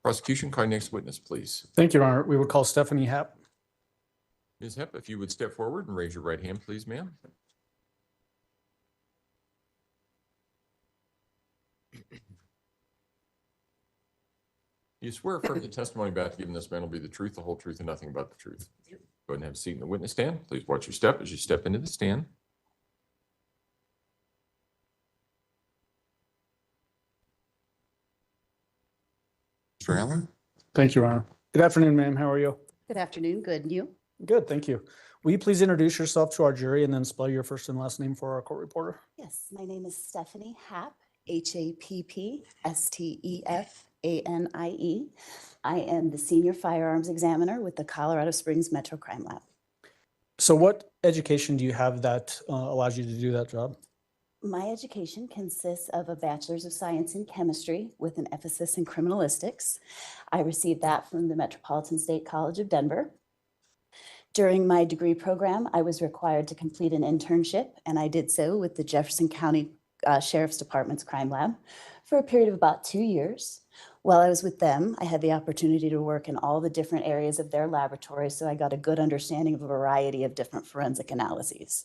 Prosecution, call your next witness, please. Thank you, Your Honor. We would call Stephanie Happ. Ms. Hepp, if you would step forward and raise your right hand, please, ma'am. You swear affirm the testimony about to give in this man will be the truth, the whole truth, and nothing but the truth. Go ahead and have a seat in the witness stand. Please watch your step as you step into the stand. Mr. Allen? Thank you, Your Honor. Good afternoon, ma'am. How are you? Good afternoon. Good. And you? Good, thank you. Will you please introduce yourself to our jury and then spell your first and last name for our court reporter? Yes, my name is Stephanie Happ, Happstefanie. I am the senior firearms examiner with the Colorado Springs Metro Crime Lab. So what education do you have that allows you to do that job? My education consists of a Bachelor's of Science in Chemistry with an emphasis in criminalistics. I received that from the Metropolitan State College of Denver. During my degree program, I was required to complete an internship, and I did so with the Jefferson County Sheriff's Department's Crime Lab for a period of about 2 years. While I was with them, I had the opportunity to work in all the different areas of their laboratory, so I got a good understanding of a variety of different forensic analyses.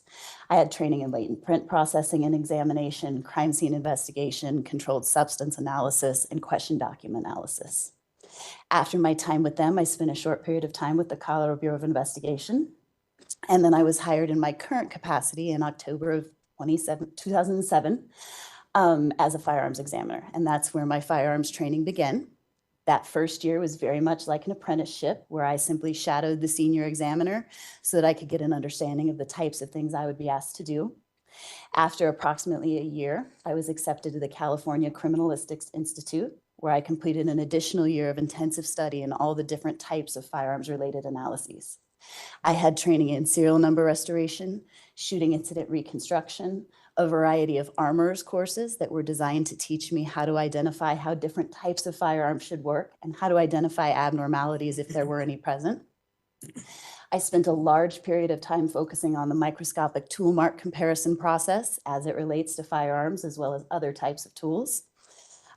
I had training in latent print processing and examination, crime scene investigation, controlled substance analysis, and question document analysis. After my time with them, I spent a short period of time with the Colorado Bureau of Investigation, and then I was hired in my current capacity in October of 2007 as a firearms examiner, and that's where my firearms training began. That first year was very much like an apprenticeship where I simply shadowed the senior examiner so that I could get an understanding of the types of things I would be asked to do. After approximately a year, I was accepted to the California Criminalistics Institute, where I completed an additional year of intensive study in all the different types of firearms-related analyses. I had training in serial number restoration, shooting incident reconstruction, a variety of armorers courses that were designed to teach me how to identify how different types of firearms should work and how to identify abnormalities if there were any present. I spent a large period of time focusing on the microscopic tool mark comparison process as it relates to firearms as well as other types of tools.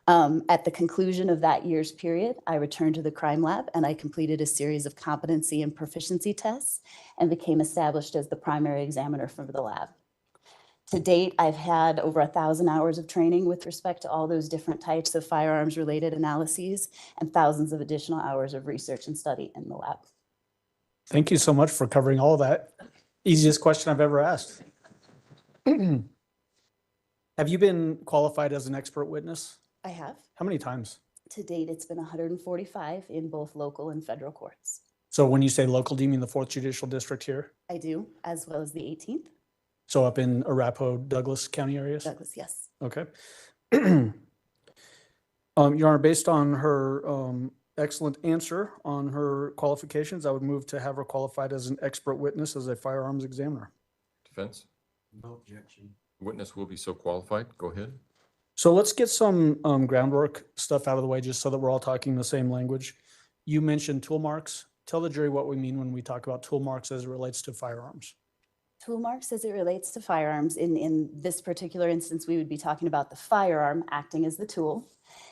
At the conclusion of that year's period, I returned to the crime lab and I completed a series of competency and proficiency tests and became established as the primary examiner for the lab. To date, I've had over 1,000 hours of training with respect to all those different types of firearms related analyses and thousands of additional hours of research and study in the lab. Thank you so much for covering all of that. Easiest question I've ever asked. Have you been qualified as an expert witness? I have. How many times? To date, it's been 145 in both local and federal courts. So when you say local, do you mean the 4th Judicial District here? I do, as well as the 18th. So up in Arapahoe, Douglas County areas? Douglas, yes. Okay. Your Honor, based on her excellent answer on her qualifications, I would move to have her qualified as an expert witness as a firearms examiner. Defense? No objection. Witness will be so qualified. Go ahead. So let's get some groundwork stuff out of the way just so that we're all talking the same language. You mentioned tool marks. Tell the jury what we mean when we talk about tool marks as it relates to firearms. Tool marks as it relates to firearms. In this particular instance, we would be talking about the firearm acting as the tool.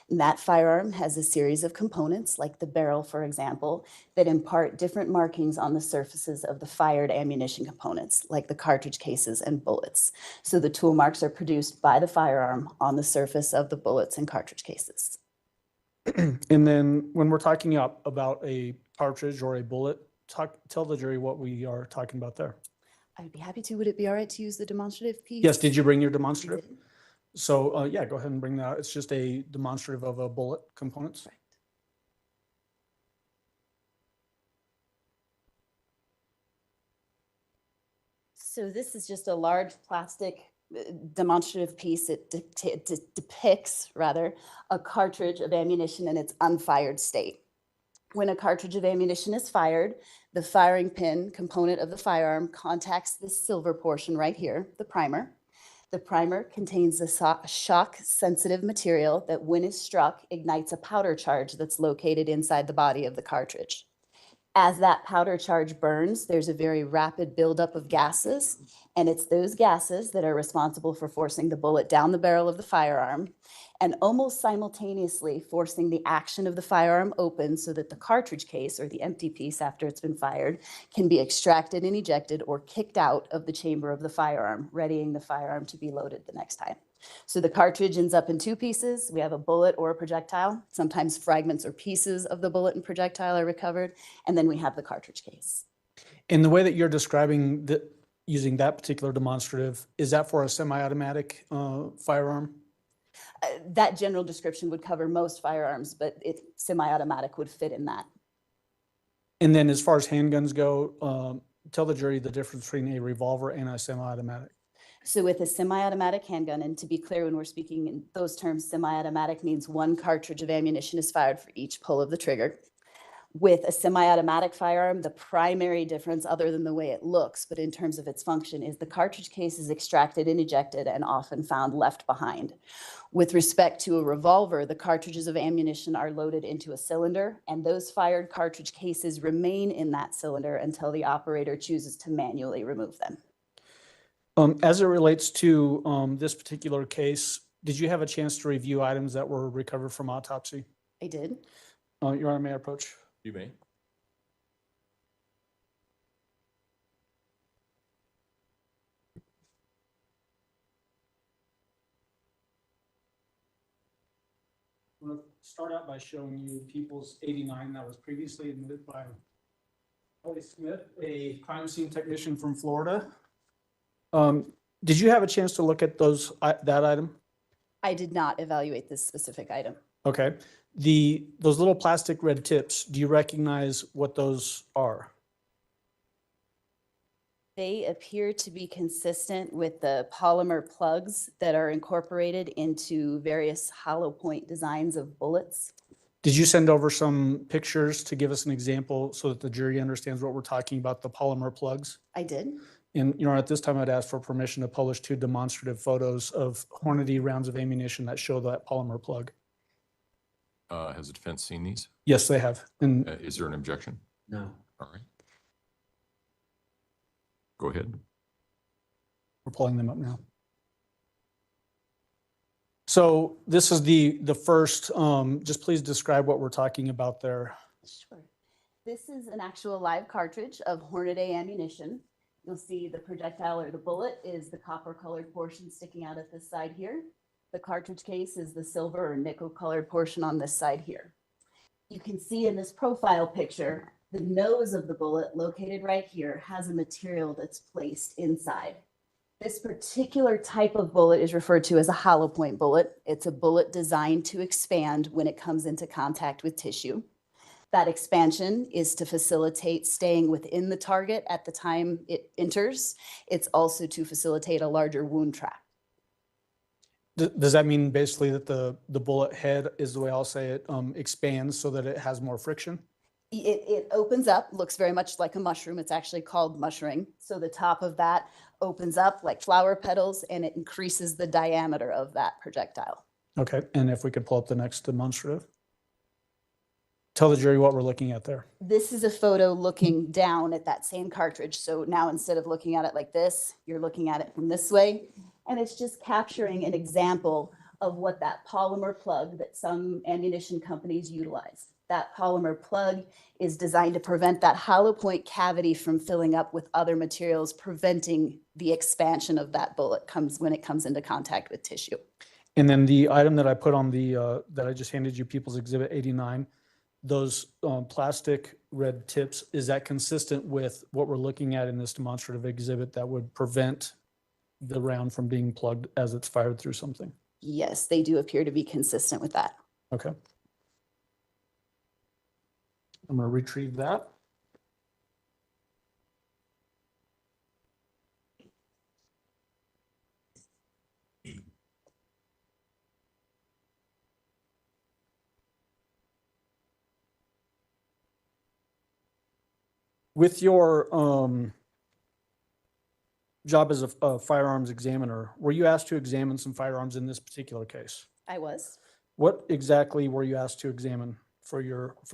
And that firearm has a series of components, like the barrel, for example, that impart different markings on the surfaces of the fired ammunition components, like the cartridge cases and bullets. So the tool marks are produced by the firearm on the surface of the bullets and cartridge cases. And then when we're talking about a cartridge or a bullet, tell the jury what we are talking about there. I'd be happy to. Would it be all right to use the demonstrative piece? Yes, did you bring your demonstrative? I did. So yeah, go ahead and bring that out. It's just a demonstrative of a bullet components. Right. So this is just a large plastic demonstrative piece. It depicts, rather, a cartridge of ammunition in its unfired state. When a cartridge of ammunition is fired, the firing pin component of the firearm contacts this silver portion right here, the primer. The primer contains a shock-sensitive material that, when it's struck, ignites a powder charge that's located inside the body of the cartridge. As that powder charge burns, there's a very rapid buildup of gases, and it's those gases that are responsible for forcing the bullet down the barrel of the firearm and almost simultaneously forcing the action of the firearm open so that the cartridge case, or the empty piece after it's been fired, can be extracted and ejected or kicked out of the chamber of the firearm, readying the firearm to be loaded the next time. So the cartridge ends up in two pieces. We have a bullet or a projectile. Sometimes fragments or pieces of the bullet and projectile are recovered. And then we have the cartridge case. In the way that you're describing using that particular demonstrative, is that for a semi-automatic firearm? That general description would cover most firearms, but semi-automatic would fit in that. And then as far as handguns go, tell the jury the difference between a revolver and a semi-automatic. So with a semi-automatic handgun, and to be clear, when we're speaking in those terms, semi-automatic means one cartridge of ammunition is fired for each pull of the trigger. With a semi-automatic firearm, the primary difference, other than the way it looks, but in terms of its function, is the cartridge case is extracted and ejected and often found left behind. With respect to a revolver, the cartridges of ammunition are loaded into a cylinder, and those fired cartridge cases remain in that cylinder until the operator chooses to manually remove them. As it relates to this particular case, did you have a chance to review items that were recovered from autopsy? I did. Your Honor, may I approach? You may. I'm going to start out by showing you People's 89 that was previously admitted by Holly Smith, a crime scene technician from Florida. Did you have a chance to look at that item? I did not evaluate this specific item. Okay. Those little plastic red tips, do you recognize what those are? They appear to be consistent with the polymer plugs that are incorporated into various hollow point designs of bullets. Did you send over some pictures to give us an example so that the jury understands what we're talking about, the polymer plugs? I did. And, you know, at this time, I'd ask for permission to publish 2 demonstrative photos of Hornady rounds of ammunition that show that polymer plug. Has the defense seen these? Yes, they have. And Is there an objection? No. All right. Go ahead. we're pulling them up now. So this is the first, just please describe what we're talking about there. Sure. This is an actual live cartridge of Hornady ammunition. You'll see the projectile or the bullet is the copper colored portion sticking out at this side here. The cartridge case is the silver or nickel colored portion on this side here. You can see in this profile picture, the nose of the bullet located right here has a material that's placed inside. This particular type of bullet is referred to as a hollow point bullet. It's a bullet designed to expand when it comes into contact with tissue. That expansion is to facilitate staying within the target at the time it enters. It's also to facilitate a larger wound tract. Does that mean basically that the bullet head is the way I'll say it, expands so that it has more friction? It opens up, looks very much like a mushroom. It's actually called mushrooming. So the top of that opens up like flower petals and it increases the diameter of that projectile. Okay, and if we could pull up the next demonstrative. Tell the jury what we're looking at there. This is a photo looking down at that same cartridge. So now instead of looking at it like this, you're looking at it from this way. And it's just capturing an example of what that polymer plug that some ammunition companies utilize. That polymer plug is designed to prevent that hollow point cavity from filling up with other materials, preventing the expansion of that bullet when it comes into contact with tissue. And then the item that I put on the, that I just handed you, People's Exhibit 89, those plastic red tips, is that consistent with what we're looking at in this demonstrative exhibit that would prevent the round from being plugged as it's fired through something? Yes, they do appear to be consistent with that. Okay. I'm going to retrieve that. With your job as a firearms examiner, were you asked to examine some firearms in this particular case? I was. What exactly were you asked to examine for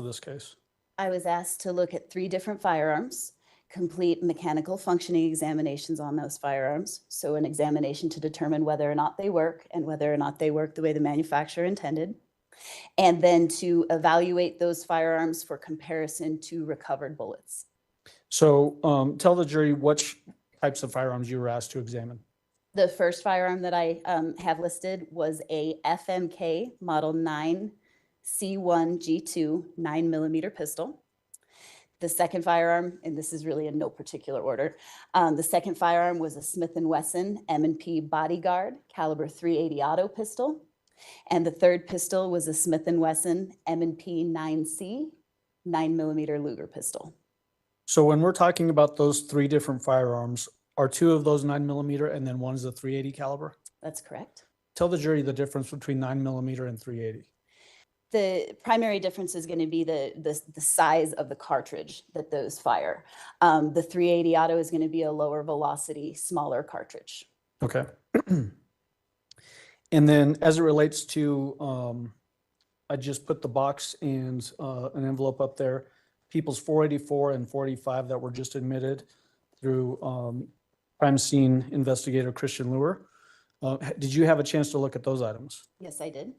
this case? I was asked to look at 3 different firearms, complete mechanical functioning examinations on those firearms. So an examination to determine whether or not they work and whether or not they work the way the manufacturer intended. And then to evaluate those firearms for comparison to recovered bullets. So tell the jury which types of firearms you were asked to examine. The first firearm that I have listed was a FMK Model 9 C1G2 9mm pistol. The second firearm, and this is really in no particular order, the second firearm was a Smith & Wesson M&P Bodyguard caliber .380 auto pistol. And the third pistol was a Smith & Wesson M&P 9C 9mm Luger pistol. So when we're talking about those 3 different firearms, are 2 of those 9mm and then one is a .380 caliber? That's correct. Tell the jury the difference between 9mm and .380. The primary difference is going to be the size of the cartridge that those fire. The .380 auto is going to be a lower velocity, smaller cartridge. Okay. And then as it relates to, I just put the box and an envelope up there, people's 484 and 485 that were just admitted through crime scene investigator Christian Lure. Did you have a chance to look at those items? Yes, I did.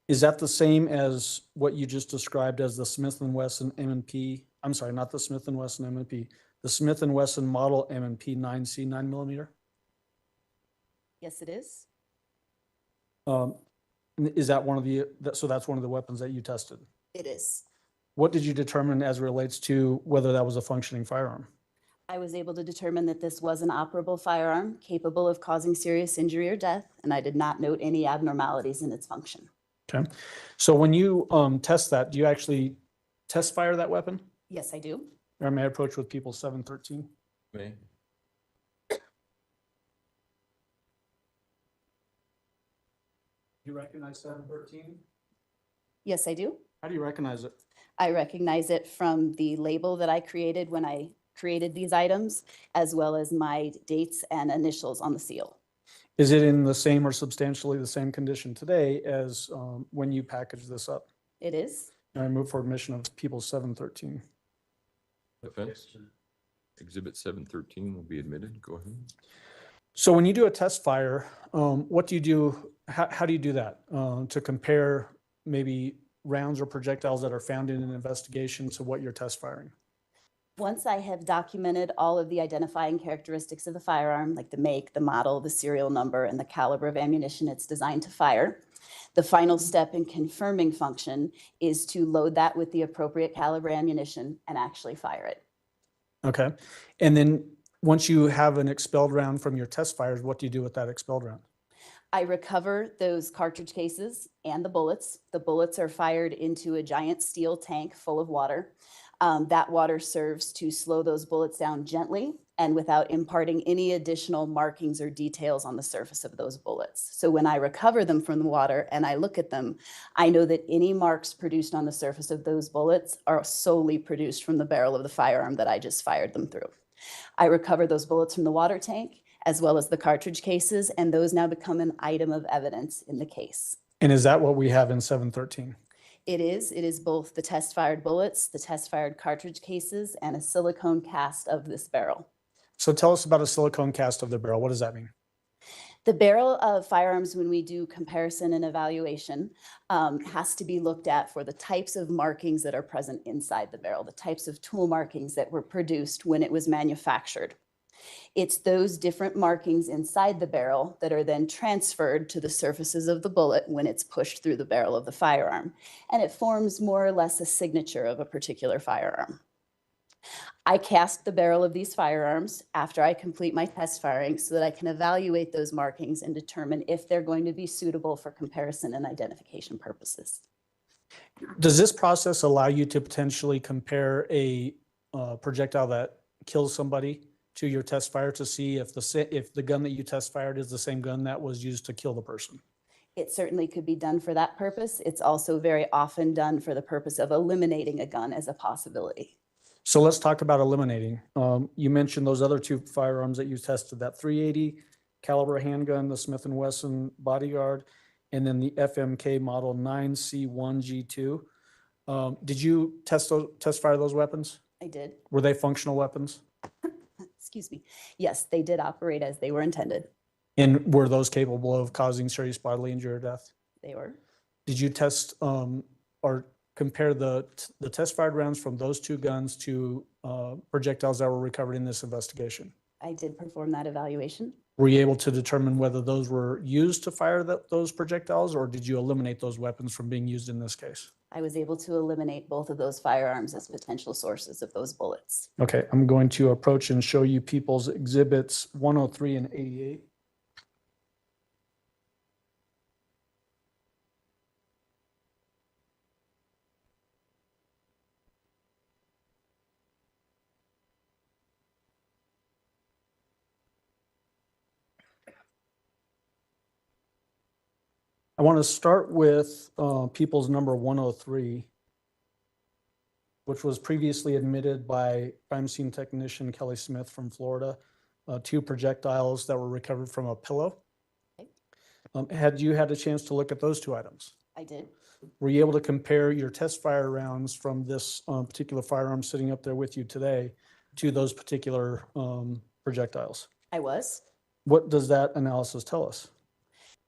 Is that the same as what you just described as the Smith & Wesson M&P? I'm sorry, not the Smith & Wesson M&P, the Smith & Wesson model M&P 9C 9mm? Yes, it is. Is that one of the, so that's one of the weapons that you tested? It is. What did you determine as it relates to whether that was a functioning firearm? I was able to determine that this was an operable firearm capable of causing serious injury or death, and I did not note any abnormalities in its function. Okay. So when you test that, do you actually test fire that weapon? Yes, I do. Or may I approach with people 713? May. You recognize 713? Yes, I do. How do you recognize it? I recognize it from the label that I created when I created these items, as well as my dates and initials on the seal. Is it in the same or substantially the same condition today as when you packaged this up? It is. And I move for admission of people 713. Defense. Exhibit 713 will be admitted. Go ahead. So when you do a test fire, what do you do? How do you do that to compare maybe rounds or projectiles that are found in an investigation to what you're test firing? Once I have documented all of the identifying characteristics of the firearm, like the make, the model, the serial number, and the caliber of ammunition it's designed to fire, the final step in confirming function is to load that with the appropriate caliber ammunition and actually fire it. Okay. And then once you have an expelled round from your test fires, what do you do with that expelled round? I recover those cartridge cases and the bullets. The bullets are fired into a giant steel tank full of water. That water serves to slow those bullets down gently and without imparting any additional markings or details on the surface of those bullets. So when I recover them from the water and I look at them, I know that any marks produced on the surface of those bullets are solely produced from the barrel of the firearm that I just fired them through. I recover those bullets from the water tank as well as the cartridge cases, and those now become an item of evidence in the case. And is that what we have in 713? It is both the test fired bullets, the test fired cartridge cases, and a silicone cast of this barrel. So tell us about a silicone cast of the barrel. What does that mean? The barrel of firearms, when we do comparison and evaluation, has to be looked at for the types of markings that are present inside the barrel, the types of tool markings that were produced when it was manufactured. It's those different markings inside the barrel that are then transferred to the surfaces of the bullet when it's pushed through the barrel of the firearm. And it forms more or less a signature of a particular firearm. I cast the barrel of these firearms after I complete my test firing so that I can evaluate those markings and determine if they're going to be suitable for comparison and identification purposes. Does this process allow you to potentially compare a projectile that kills somebody to your test fire to see if the gun that you test fired is the same gun that was used to kill the person? It certainly could be done for that purpose. It's also very often done for the purpose of eliminating a gun as a possibility. So let's talk about eliminating. You mentioned those other 2 firearms that you tested, that .380 caliber handgun, the Smith & Wesson Bodyguard, and then the FMK model 9C1G2. Did you test fire those weapons? I did. Were they functional weapons? Excuse me. Yes, they did operate as they were intended. And were those capable of causing serious bodily injury or death? They were. Did you test or compare the test fired rounds from those two guns to projectiles that were recovered in this investigation? I did perform that evaluation. Were you able to determine whether those were used to fire those projectiles, or did you eliminate those weapons from being used in this case? I was able to eliminate both of those firearms as potential sources of those bullets. Okay, I'm going to approach and show you People's Exhibits 103 and 88. I want to start with People's number 103, which was previously admitted by crime scene technician Kelly Smith from Florida, 2 projectiles that were recovered from a pillow. Okay. Had you had a chance to look at those 2 items? I did. Were you able to compare your test fire rounds from this particular firearm sitting up there with you today to those particular projectiles? I was. What does that analysis tell us?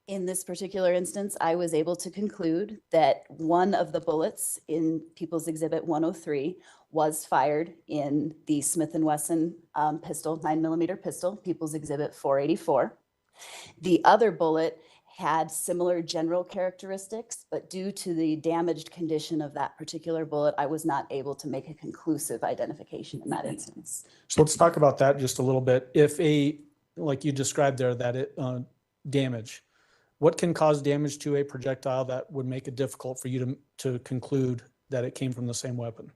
In this particular instance, I was able to conclude that one of the bullets in People's Exhibit 103 was fired in the Smith & Wesson pistol, 9mm pistol, People's Exhibit 484. The other bullet had similar general characteristics, but due to the damaged condition of that particular bullet, I was not able to make a conclusive identification in that instance. So let's talk about that just a little bit. If like you described there, that damage, what can cause damage to a projectile that would make it difficult for you to conclude that it came from the same weapon?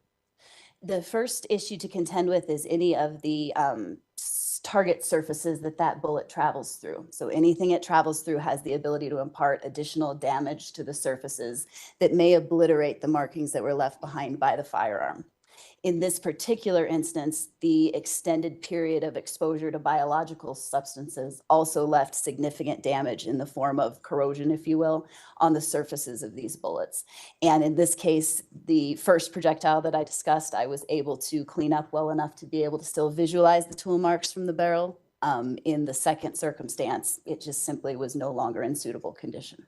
The first issue to contend with is any of the target surfaces that bullet travels through. So anything it travels through has the ability to impart additional damage to the surfaces that may obliterate the markings that were left behind by the firearm. In this particular instance, the extended period of exposure to biological substances also left significant damage in the form of corrosion, if you will, on the surfaces of these bullets. And in this case, the first projectile that I discussed, I was able to clean up well enough to be able to still visualize the tool marks from the barrel. In the second circumstance, it just simply was no longer in suitable condition.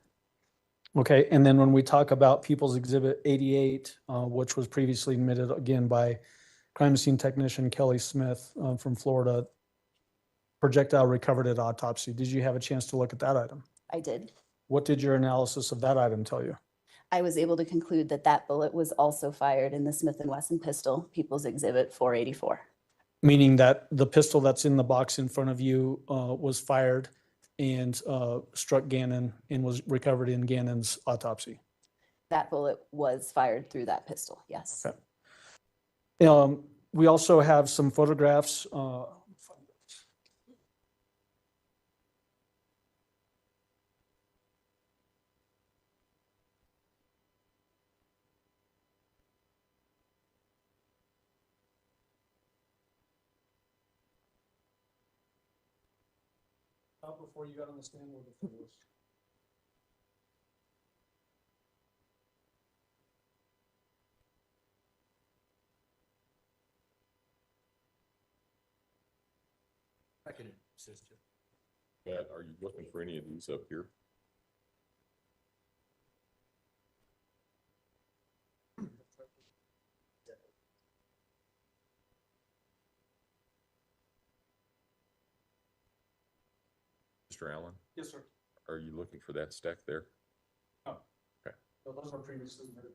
Okay, and then when we talk about People's Exhibit 88, which was previously admitted again by crime scene technician Kelly Smith from Florida, projectile recovered at autopsy. Did you have a chance to look at that item? I did. What did your analysis of that item tell you? I was able to conclude that bullet was also fired in the Smith & Wesson pistol, People's Exhibit 484. Meaning that the pistol that's in the box in front of you was fired and struck Gannon and was recovered in Gannon's autopsy. That bullet was fired through that pistol, yes. Okay. We also have some photographs. Before you got on the stand with the photos. I can assist you. Matt, are you looking for any of these up here? Mr. Allen, Yes, sir. are you looking for that stack there? Oh. Okay. So those were previously admitted.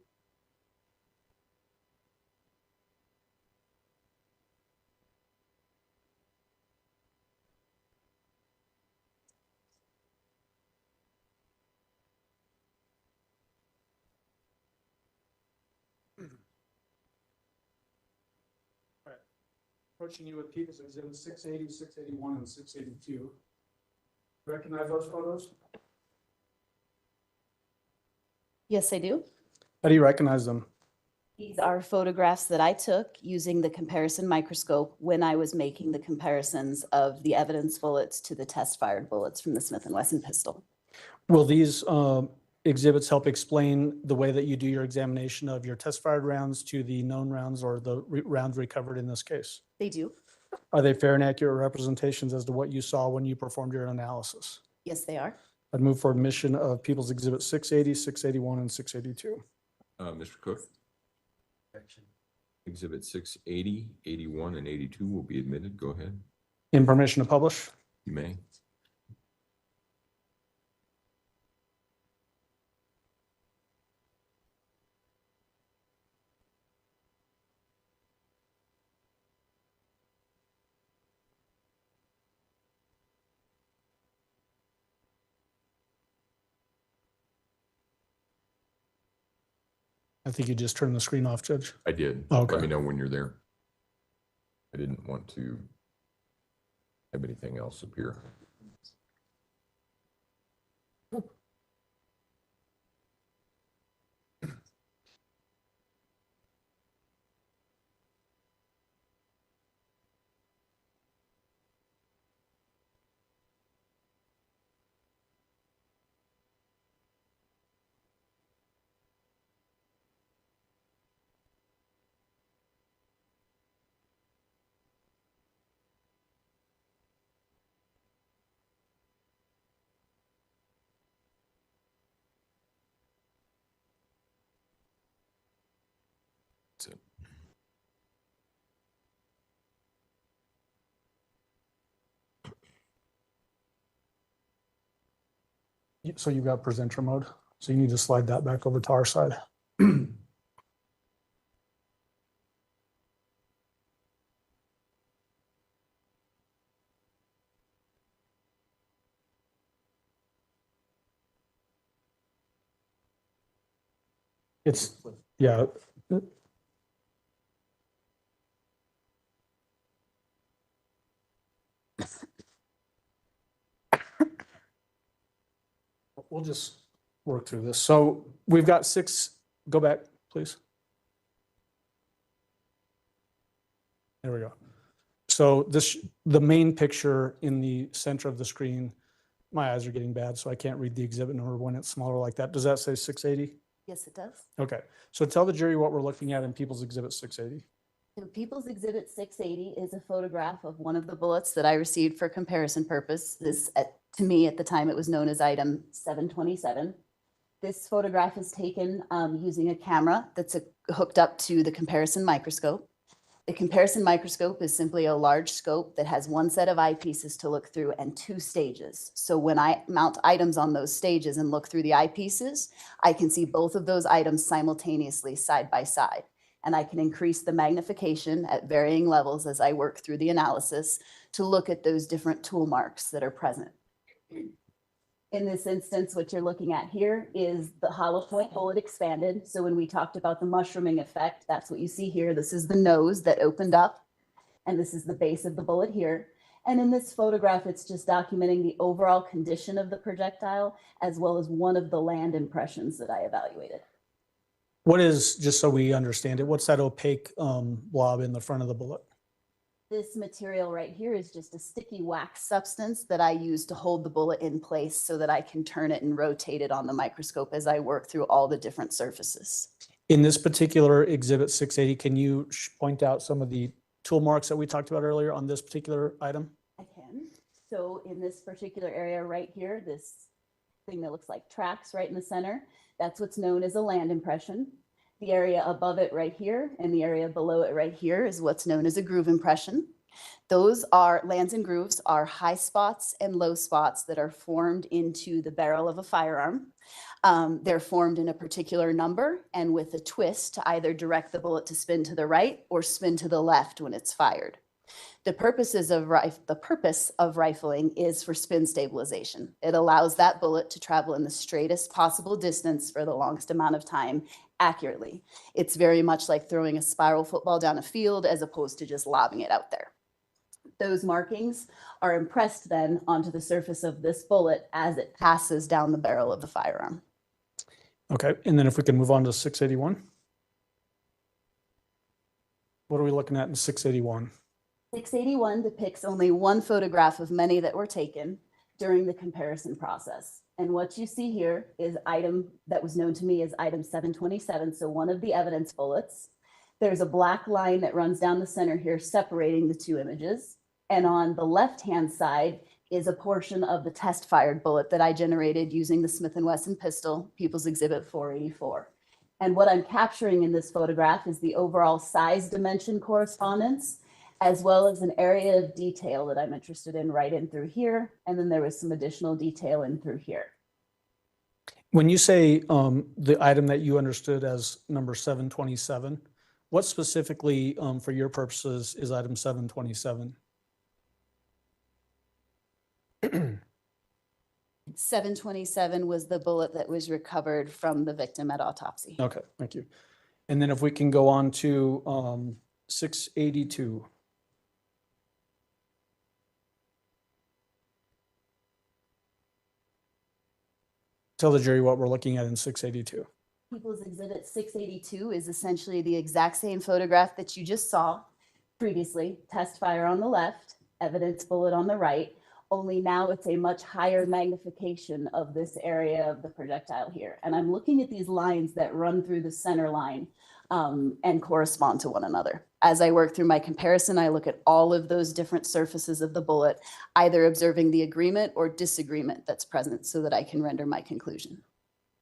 All right. Approaching you with People's Exhibit 680, 681, and 682. Recognize those photos? Yes, I do. How do you recognize them? These are photographs that I took using the comparison microscope when I was making the comparisons of the evidence bullets to the test fired bullets from the Smith & Wesson pistol. Will these exhibits help explain the way that you do your examination of your test-fired rounds to the known rounds or the rounds recovered in this case? They do. Are they fair and accurate representations as to what you saw when you performed your analysis? Yes, they are. I'd move for admission of People's Exhibit 680, 681, and 682. Mr. Cook, Objection. Exhibit 680, 81, and 82 will be admitted. Go ahead. In permission to publish? You may. I think you just turned the screen off, Judge. I did. Okay. Let me know when you're there. I didn't want to have anything else appear. That's it. So you've got presenter mode. So you need to slide that back over to our side. It's, yeah. We'll just work through this. So we've got six, go back, please. There we go. So this, the main picture in the center of the screen, my eyes are getting bad, so I can't read the exhibit number when it's smaller like that. Does that say 680? Yes, it does. Okay, so tell the jury what we're looking at in People's Exhibit 680. So People's Exhibit 680 is a photograph of one of the bullets that I received for comparison purpose. This, to me, at the time, it was known as item 727. This photograph is taken using a camera that's hooked up to the comparison microscope. The comparison microscope is simply a large scope that has one set of eyepieces to look through and two stages. So when I mount items on those stages and look through the eyepieces, I can see both of those items simultaneously side by side. And I can increase the magnification at varying levels as I work through the analysis to look at those different tool marks that are present. In this instance, what you're looking at here is the hollow point bullet expanded. So when we talked about the mushrooming effect, that's what you see here. This is the nose that opened up, and this is the base of the bullet here. And in this photograph, it's just documenting the overall condition of the projectile, as well as one of the land impressions that I evaluated. What is, just so we understand it, what's that opaque blob in the front of the bullet? This material right here is just a sticky wax substance that I use to hold the bullet in place so that I can turn it and rotate it on the microscope as I work through all the different surfaces. In this particular Exhibit 680, can you point out some of the tool marks that we talked about earlier on this particular item? I can. So in this particular area right here, this thing that looks like tracks right in the center, that's what's known as a land impression. The area above it right here and the area below it right here is what's known as a groove impression. Those are, lands and grooves are high spots and low spots that are formed into the barrel of a firearm. They're formed in a particular number and with a twist to either direct the bullet to spin to the right or spin to the left when it's fired. The purpose of rifling is for spin stabilization. It allows that bullet to travel in the straightest possible distance for the longest amount of time accurately. It's very much like throwing a spiral football down a field as opposed to just lobbing it out there. Those markings are impressed then onto the surface of this bullet as it passes down the barrel of the firearm. Okay, and then if we can move on to 681. What are we looking at in 681? 681 depicts only one photograph of many that were taken, during the comparison process. And what you see here is item that was known to me as item 727, so one of the evidence bullets. There's a black line that runs down the center here separating the two images. And on the left-hand side is a portion of the test-fired bullet that I generated using the Smith & Wesson pistol, People's Exhibit 484. And what I'm capturing in this photograph is the overall size dimension correspondence, as well as an area of detail that I'm interested in right in through here. And then there was some additional detail in through here. When you say the item that you understood as number 727, what specifically, for your purposes, is item 727? 727 was the bullet that was recovered from the victim at autopsy. Okay, thank you. And then if we can go on to 682. Tell the jury what we're looking at in 682. People's Exhibit 682 is essentially the exact same photograph that you just saw previously. Test fire on the left, evidence bullet on the right, only now it's a much higher magnification of this area of the projectile here. And I'm looking at these lines that run through the center line and correspond to one another. As I work through my comparison, I look at all of those different surfaces of the bullet, either observing the agreement or disagreement that's present so that I can render my conclusion.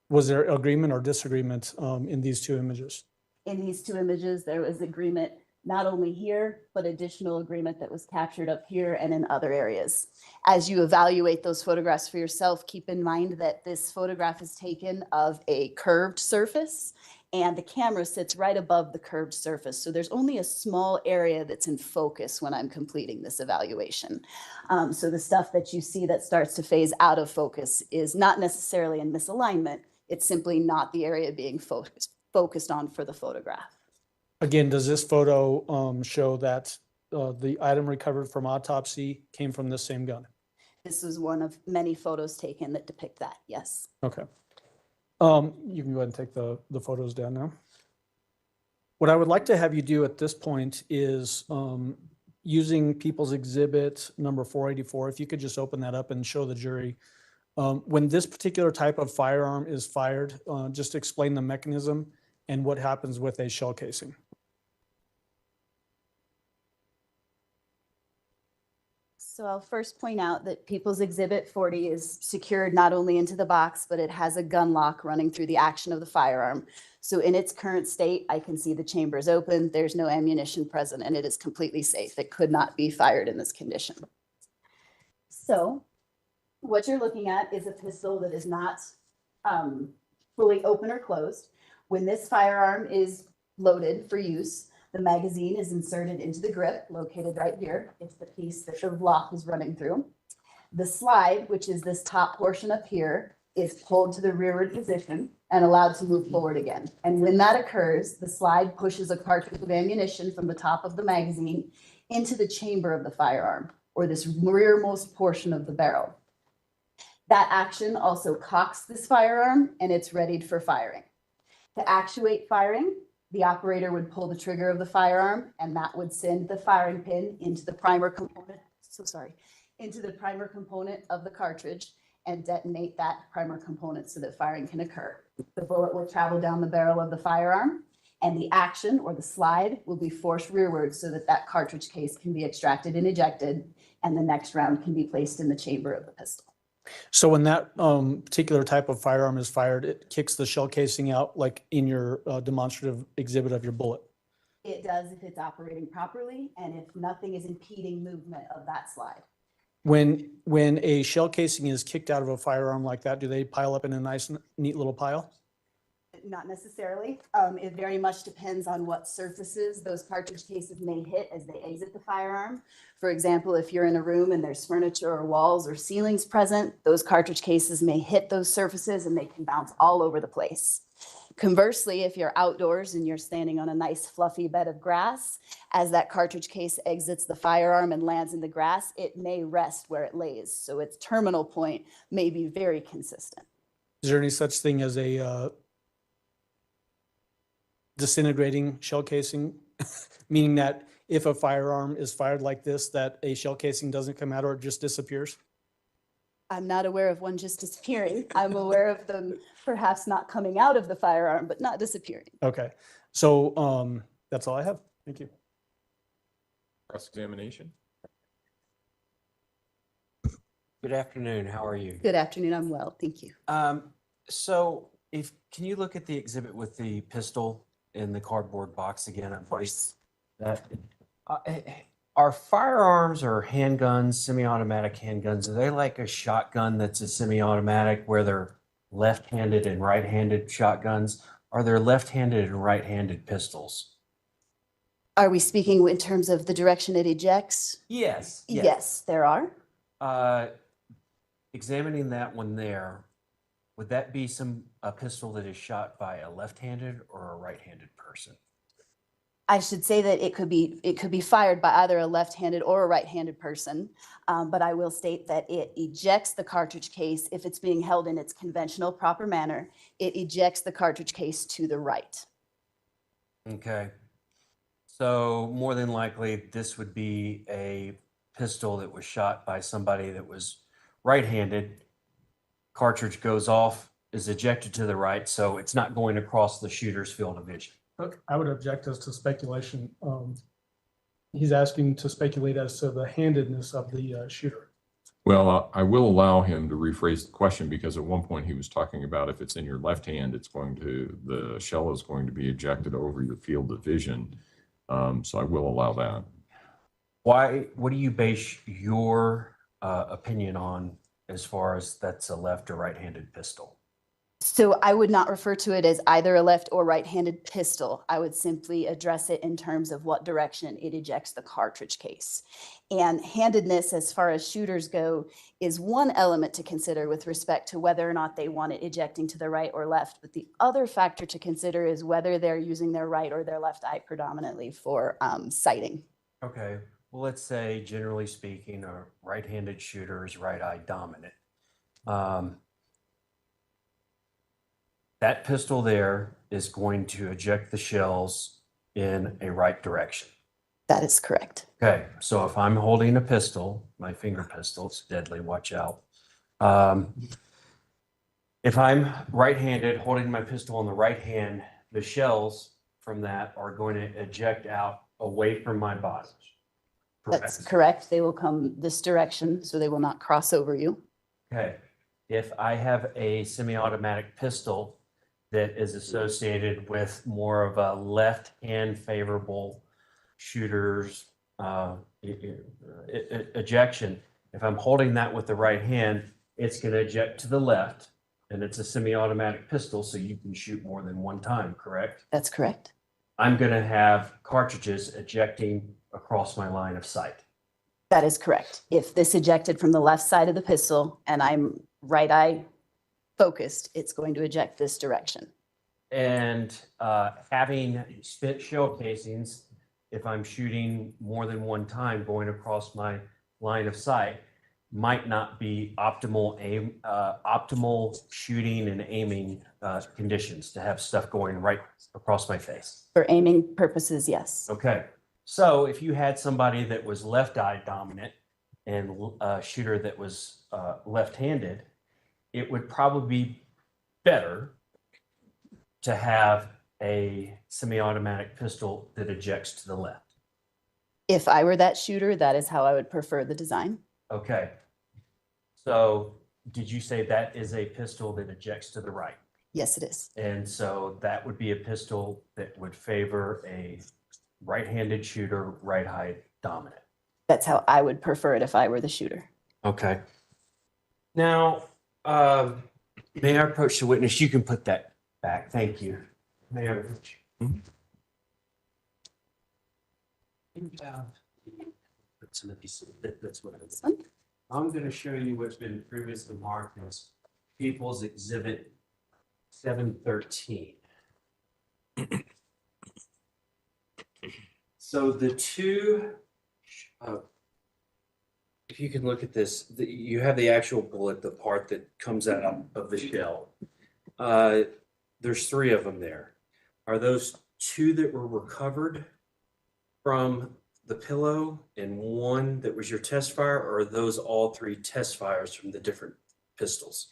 Was there agreement or disagreement in these two images? In these two images, there was agreement not only here, but additional agreement that was captured up here and in other areas. As you evaluate those photographs for yourself, keep in mind that this photograph is taken of a curved surface and the camera sits right above the curved surface. So there's only a small area that's in focus when I'm completing this evaluation. So the stuff that you see that starts to phase out of focus is not necessarily in misalignment. It's simply not the area being focused on for the photograph. Again, does this photo show that the item recovered from autopsy came from this same gun? This was one of many photos taken that depict that, yes. Okay. You can go ahead and take the photos down now. What I would like to have you do at this point is using People's Exhibit number 484, if you could just open that up and show the jury. When this particular type of firearm is fired, just explain the mechanism and what happens with a shell casing. So I'll first point out that People's Exhibit 40 is secured not only into the box, but it has a gun lock running through the action of the firearm. So in its current state, I can see the chamber is open, there's no ammunition present, and it is completely safe. It could not be fired in this condition. So what you're looking at is a pistol that is not fully open or closed. When this firearm is loaded for use, the magazine is inserted into the grip located right here. It's the piece that the lock is running through. The slide, which is this top portion up here, is pulled to the rearward position and allowed to move forward again. And when that occurs, the slide pushes a cartridge of ammunition from the top of the magazine into the chamber of the firearm, or this rearmost portion of the barrel. That action also cocks this firearm and it's readied for firing. To actuate firing, the operator would pull the trigger of the firearm and that would send the firing pin into the primer component, into the primer component of the cartridge and detonate that primer component so that firing can occur. The bullet will travel down the barrel of the firearm and the action or the slide will be forced rearward so that that cartridge case can be extracted and ejected and the next round can be placed in the chamber of the pistol. So when that particular type of firearm is fired, it kicks the shell casing out like in your demonstrative exhibit of your bullet? It does if it's operating properly and if nothing is impeding movement of that slide. When a shell casing is kicked out of a firearm like that, do they pile up in a nice, neat little pile? Not necessarily. It very much depends on what surfaces those cartridge cases may hit as they exit the firearm. For example, if you're in a room and there's furniture or walls or ceilings present, those cartridge cases may hit those surfaces and they can bounce all over the place. Conversely, if you're outdoors and you're standing on a nice fluffy bed of grass, as that cartridge case exits the firearm and lands in the grass, it may rest where it lays. So its terminal point may be very consistent. Is there any such thing as a disintegrating shell casing? Meaning that if a firearm is fired like this, that a shell casing doesn't come out or it just disappears? I'm not aware of one just disappearing. I'm aware of them perhaps not coming out of the firearm, but not disappearing. Okay, so that's all I have. Thank you. Cross-examination? Good afternoon, how are you? Good afternoon, I'm well, thank you. So can you look at the exhibit with the pistol in the cardboard box again? Of course. Are firearms or handguns, semi-automatic handguns, are they like a shotgun that's a semi-automatic where they're left-handed and right-handed shotguns? Are there left-handed and right-handed pistols? Are we speaking in terms of the direction it ejects? Yes. Yes, there are. Examining that one there, would that be a pistol that is shot by a left-handed or a right-handed person? I should say that it could be fired by either a left-handed or a right-handed person, but I will state that it ejects the cartridge case if it's being held in its conventional proper manner. It ejects the cartridge case to the right. Okay. So more than likely, this would be a pistol that was shot by somebody that was right-handed. Cartridge goes off, is ejected to the right, so it's not going across the shooter's field of vision. I would object as to speculation. He's asking to speculate as to the handedness of the shooter. Well, I will allow him to rephrase the question because at one point he was talking about if it's in your left hand, the shell is going to be ejected over your field of vision. So I will allow that. What do you base your opinion on as far as that's a left or right-handed pistol? So I would not refer to it as either a left or right-handed pistol. I would simply address it in terms of what direction it ejects the cartridge case. And handedness, as far as shooters go, is one element to consider with respect to whether or not they want it ejecting to the right or left. But the other factor to consider is whether they're using their right or their left eye predominantly for sighting. Okay, well, let's say generally speaking, a right-handed shooter is right eye dominant. That pistol there is going to eject the shells in a right direction. That is correct. Okay, so if I'm holding a pistol, my finger pistol, it's deadly, watch out. If I'm right-handed holding my pistol in the right hand, the shells from that are going to eject out away from my body. That's correct. They will come this direction, so they will not cross over you. Okay, if I have a semi-automatic pistol that is associated with more of a left-hand favorable shooter's ejection, if I'm holding that with the right hand, it's going to eject to the left, and it's a semi-automatic pistol, so you can shoot more than one time, correct? That's correct. I'm going to have cartridges ejecting across my line of sight. That is correct. If this ejected from the left side of the pistol and I'm right eye focused, it's going to eject this direction. And having spent shell casings, if I'm shooting more than one time going across my line of sight, might not be optimal shooting and aiming conditions to have stuff going right across my face. For aiming purposes, yes. Okay, so if you had somebody that was left eye dominant and a shooter that was left-handed, it would probably be better to have a semi-automatic pistol that ejects to the left. If I were that shooter, that is how I would prefer the design. Okay. So did you say that is a pistol that ejects to the right? Yes, it is. And so that would be a pistol that would favor a right-handed shooter, right eye dominant. That's how I would prefer it if I were the shooter. Okay. Now, may I approach the witness? You can put that back. Thank you. May I approach? That's what it is. I'm going to show you what's been previously marked as People's Exhibit 713. So the two, if you can look at this, you have the actual bullet, the part that comes out of the shell. There's three of them there. Are those two that were recovered from the pillow and one that was your test fire, or are those all three test fires from the different pistols?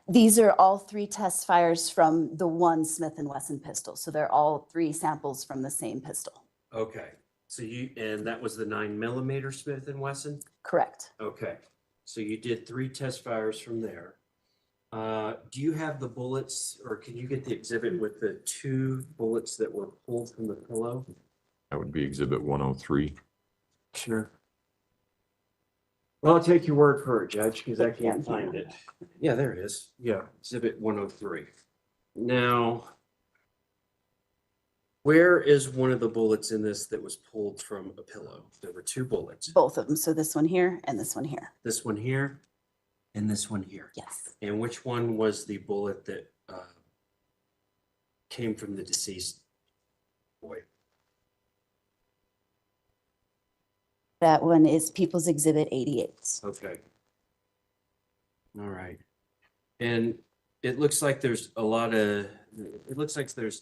These are all three test fires from the one Smith & Wesson pistol. So they're all three samples from the same pistol. Okay, so and that was the 9mm Smith & Wesson? Correct. Okay, so you did 3 test fires from there. Do you have the bullets, or can you get the exhibit with the 2 bullets that were pulled from the pillow? That would be exhibit 103. Sure. Well, I'll take your word for it, Judge, because I can't find it. Yeah, there it is. Yeah, exhibit 103. Now, where is one of the bullets in this that was pulled from a pillow? There were 2 bullets. Both of them. So this one here and this one here. This one here and this one here. Yes. And which one was the bullet that came from the deceased boy? That one is People's Exhibit 88. Okay. All right. And it looks like there's a lot of, it looks like there's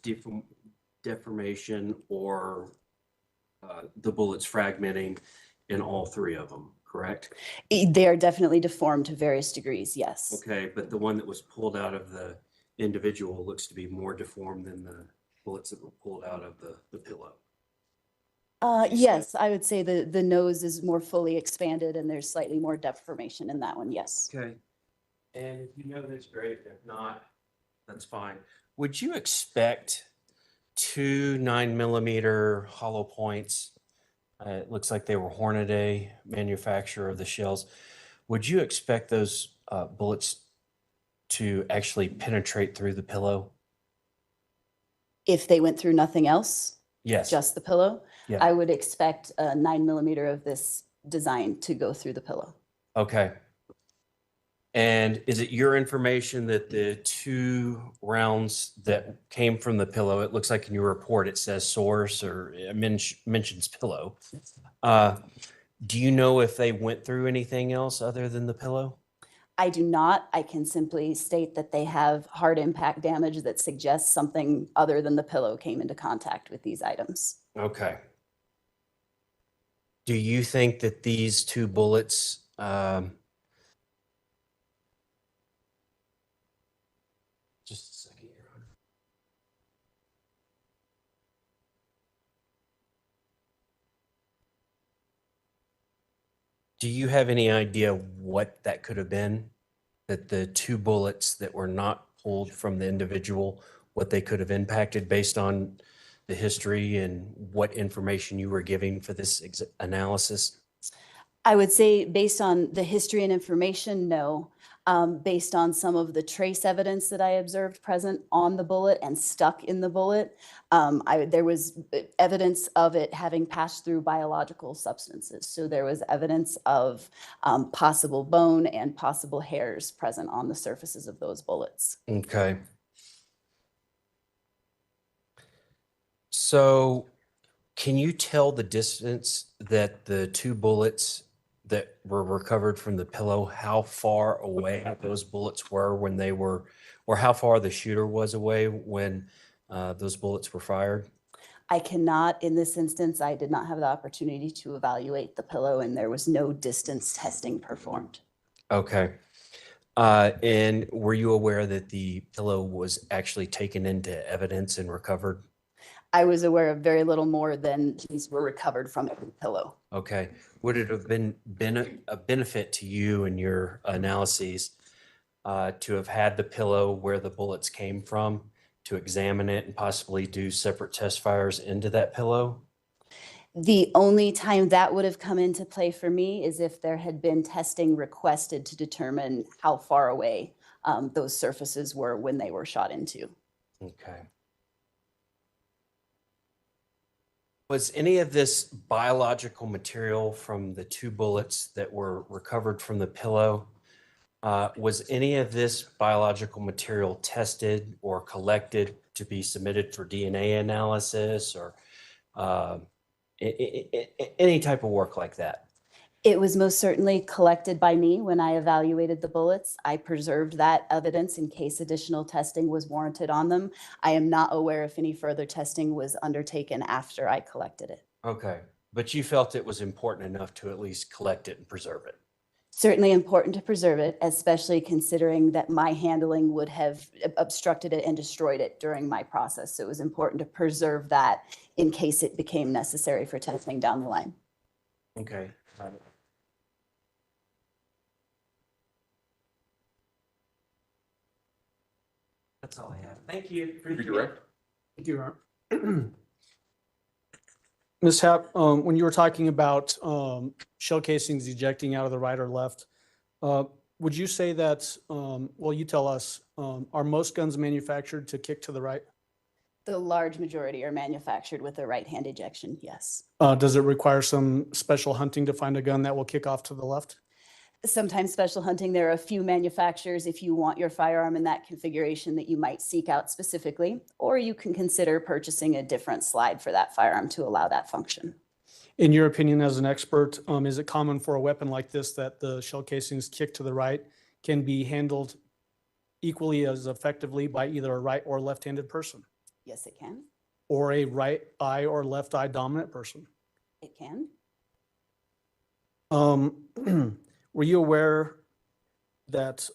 deformation or the bullets fragmenting in all 3 of them, correct? They are definitely deformed to various degrees, yes. Okay, but the one that was pulled out of the individual looks to be more deformed than the bullets that were pulled out of the pillow. Yes, I would say the nose is more fully expanded and there's slightly more deformation in that one, yes. Okay. And if you know this, great. If not, that's fine. Would you expect 2 9mm hollow points? It looks like they were Hornady, manufacturer of the shells. Would you expect those bullets to actually penetrate through the pillow? If they went through nothing else, Yes. just the pillow, Yeah. I would expect a 9mm of this design to go through the pillow. Okay. And is it your information that the 2 rounds that came from the pillow, it looks like in your report it says source or it mentions pillow. Do you know if they went through anything else other than the pillow? I do not. I can simply state that they have hard impact damage that suggests something other than the pillow came into contact with these items. Okay. Do you think that these 2 bullets, just a second here. Do you have any idea what that could have been? That the 2 bullets that were not pulled from the individual, what they could have impacted based on the history and what information you were giving for this analysis? I would say based on the history and information, no. Based on some of the trace evidence that I observed present on the bullet and stuck in the bullet, there was evidence of it having passed through biological substances. So there was evidence of possible bone and possible hairs present on the surfaces of those bullets. Okay. So can you tell the distance that the 2 bullets that were recovered from the pillow, how far away those bullets were when they were, or how far the shooter was away when those bullets were fired? I cannot, in this instance, I did not have the opportunity to evaluate the pillow and there was no distance testing performed. Okay. And were you aware that the pillow was actually taken into evidence and recovered? I was aware of very little more than these were recovered from every pillow. Okay. Would it have been a benefit to you and your analyses to have had the pillow where the bullets came from, to examine it and possibly do separate test fires into that pillow? The only time that would have come into play for me is if there had been testing requested to determine how far away those surfaces were when they were shot into. Okay. Was any of this biological material from the 2 bullets that were recovered from the pillow, was any of this biological material tested or collected to be submitted for DNA analysis or any type of work like that? It was most certainly collected by me when I evaluated the bullets. I preserved that evidence in case additional testing was warranted on them. I am not aware if any further testing was undertaken after I collected it. Okay. But you felt it was important enough to at least collect it and preserve it. Certainly important to preserve it, especially considering that my handling would have obstructed it and destroyed it during my process. So it was important to preserve that in case it became necessary for testing down the line. Okay. That's all I have. Thank you. Redirect. Thank you, Your Honor. Ms. Happ, when you were talking about shell casings ejecting out of the right or left, would you say that, well, you tell us, are most guns manufactured to kick to the right? The large majority are manufactured with a right-hand ejection, yes. Does it require some special hunting to find a gun that will kick off to the left? Sometimes special hunting, there are a few manufacturers if you want your firearm in that configuration that you might seek out specifically, or you can consider purchasing a different slide for that firearm to allow that function. In your opinion, as an expert, is it common for a weapon like this that the shell casings kick to the right can be handled equally as effectively by either a right or left-handed person, Yes, it can. or a right eye or left eye dominant person? It can. Were you aware that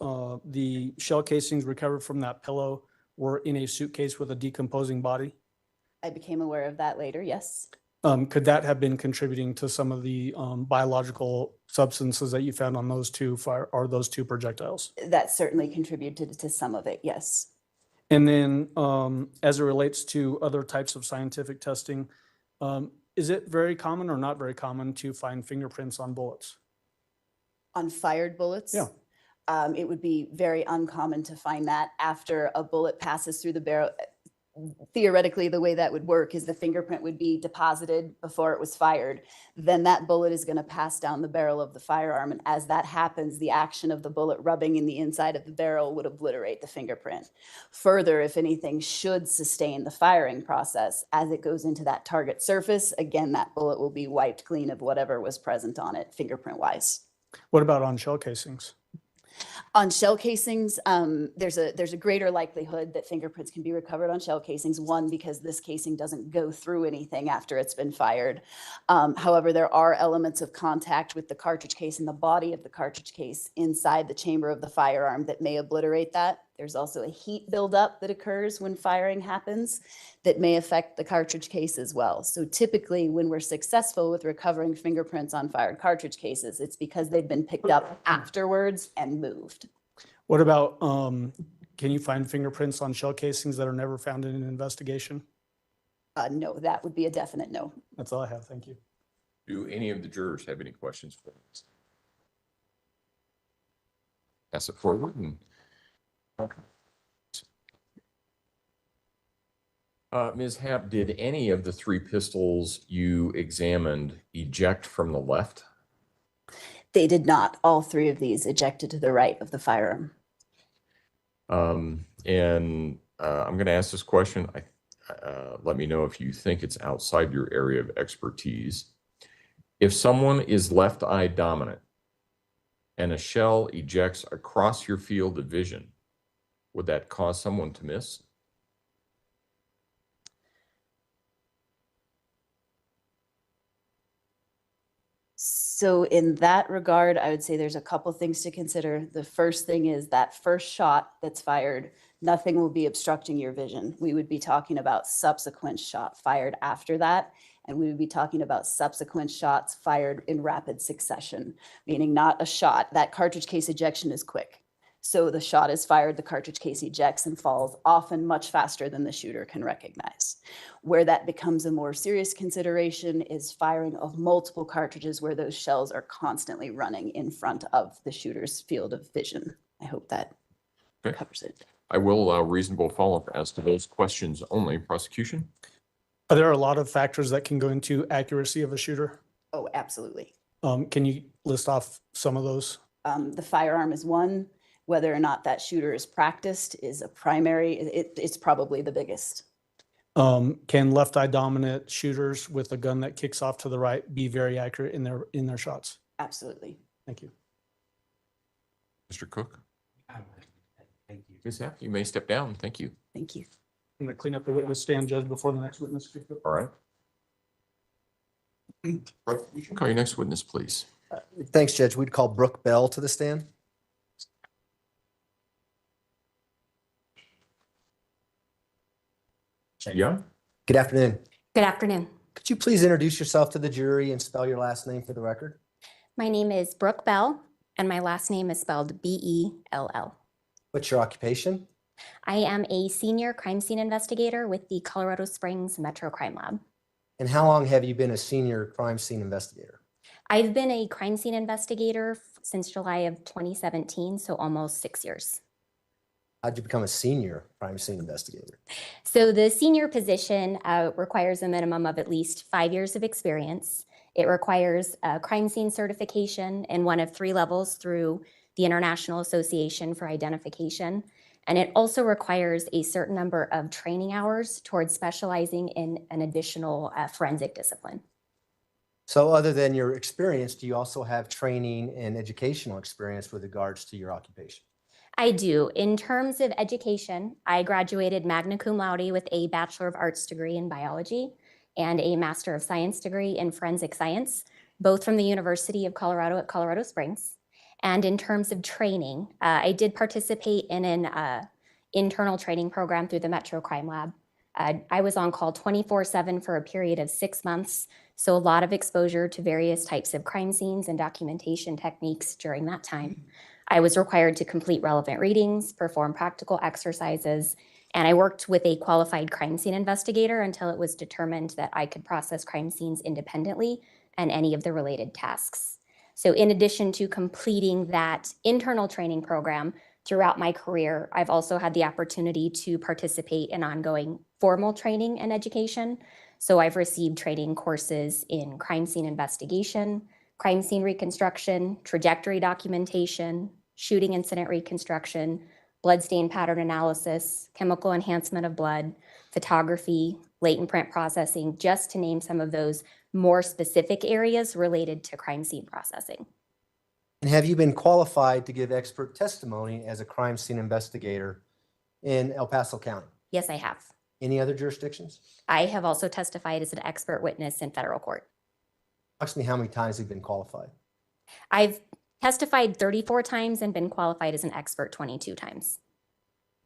the shell casings recovered from that pillow were in a suitcase with a decomposing body? I became aware of that later, yes. Could that have been contributing to some of the biological substances that you found on those two those two projectiles? That certainly contributed to some of it, yes. And then as it relates to other types of scientific testing, is it very common or not very common to find fingerprints on bullets? On fired bullets? Yeah. It would be very uncommon to find that after a bullet passes through the barrel. Theoretically, the way that would work is the fingerprint would be deposited before it was fired. Then that bullet is going to pass down the barrel of the firearm. And as that happens, the action of the bullet rubbing in the inside of the barrel would obliterate the fingerprint. Further, if anything should sustain the firing process, as it goes into that target surface, again, that bullet will be wiped clean of whatever was present on it, fingerprint-wise. What about on shell casings? On shell casings, there's a greater likelihood that fingerprints can be recovered on shell casings. One, because this casing doesn't go through anything after it's been fired. However, there are elements of contact with the cartridge case and the body of the cartridge case inside the chamber of the firearm that may obliterate that. There's also a heat buildup that occurs when firing happens that may affect the cartridge case as well. So typically when we're successful with recovering fingerprints on fired cartridge cases, it's because they've been picked up afterwards and moved. What about, can you find fingerprints on shell casings that are never found in an investigation? No, that would be a definite no. That's all I have. Thank you. Do any of the jurors have any questions for us? Pass it forward and. Ms. Happ, did any of the three pistols you examined eject from the left? They did not. All three of these ejected to the right of the firearm. I'm going to ask this question. Let me know if you think it's outside your area of expertise. If someone is left eye dominant and a shell ejects across your field of vision, would that cause someone to miss? So in that regard, I would say there's a couple things to consider. The first thing is that first shot that's fired, nothing will be obstructing your vision. We would be talking about subsequent shot fired after that, and we would be talking about subsequent shots fired in rapid succession, meaning not a shot. That cartridge case ejection is quick. So the shot is fired, the cartridge case ejects and falls, often much faster than the shooter can recognize. Where that becomes a more serious consideration is firing of multiple cartridges where those shells are constantly running in front of the shooter's field of vision. I hope that covers it. I will allow reasonable follow-up as to those questions only. Prosecution? Are there a lot of factors that can go into accuracy of a shooter? Oh, absolutely. Can you list off some of those? The firearm is one. Whether or not that shooter is practiced is a primary, it's probably the biggest. Can left eye dominant shooters with a gun that kicks off to the right be very accurate in their shots? Absolutely. Thank you. Mr. Cook? Thank you. Ms. Happ, you may step down. Thank you. Thank you. I'm going to clean up the witness stand, Judge, before the next witness. All right. Brett, you can call your next witness, please. Thanks, Judge. We'd call Brooke Bell to the stand. Yeah. Good afternoon. Good afternoon. Could you please introduce yourself to the jury and spell your last name for the record? My name is Brooke Bell, and my last name is spelled B-E-L-L. What's your occupation? I am a senior crime scene investigator with the Colorado Springs Metro Crime Lab. And how long have you been a senior crime scene investigator? I've been a crime scene investigator since July of 2017, so almost 6 years. How'd you become a senior crime scene investigator? So the senior position requires a minimum of at least 5 years of experience. It requires a crime scene certification in one of 3 levels through the International Association for Identification. And it also requires a certain number of training hours towards specializing in an additional forensic discipline. So other than your experience, do you also have training and educational experience with regards to your occupation? I do. In terms of education, I graduated magna cum laude with a Bachelor of Arts degree in biology and a Master of Science degree in forensic science, both from the University of Colorado at Colorado Springs. And in terms of training, I did participate in an internal training program through the Metro Crime Lab. I was on call 24/7 for a period of 6 months, so a lot of exposure to various types of crime scenes and documentation techniques during that time. I was required to complete relevant readings, perform practical exercises, and I worked with a qualified crime scene investigator until it was determined that I could process crime scenes independently and any of the related tasks. So in addition to completing that internal training program throughout my career, I've also had the opportunity to participate in ongoing formal training and education. So I've received training courses in crime scene investigation, crime scene reconstruction, trajectory documentation, shooting incident reconstruction, bloodstain pattern analysis, chemical enhancement of blood, photography, latent print processing, just to name some of those more specific areas related to crime scene processing. And have you been qualified to give expert testimony as a crime scene investigator in El Paso County? Yes, I have. Any other jurisdictions? I have also testified as an expert witness in federal court. Approximately how many times have you been qualified? I've testified 34 times and been qualified as an expert 22 times.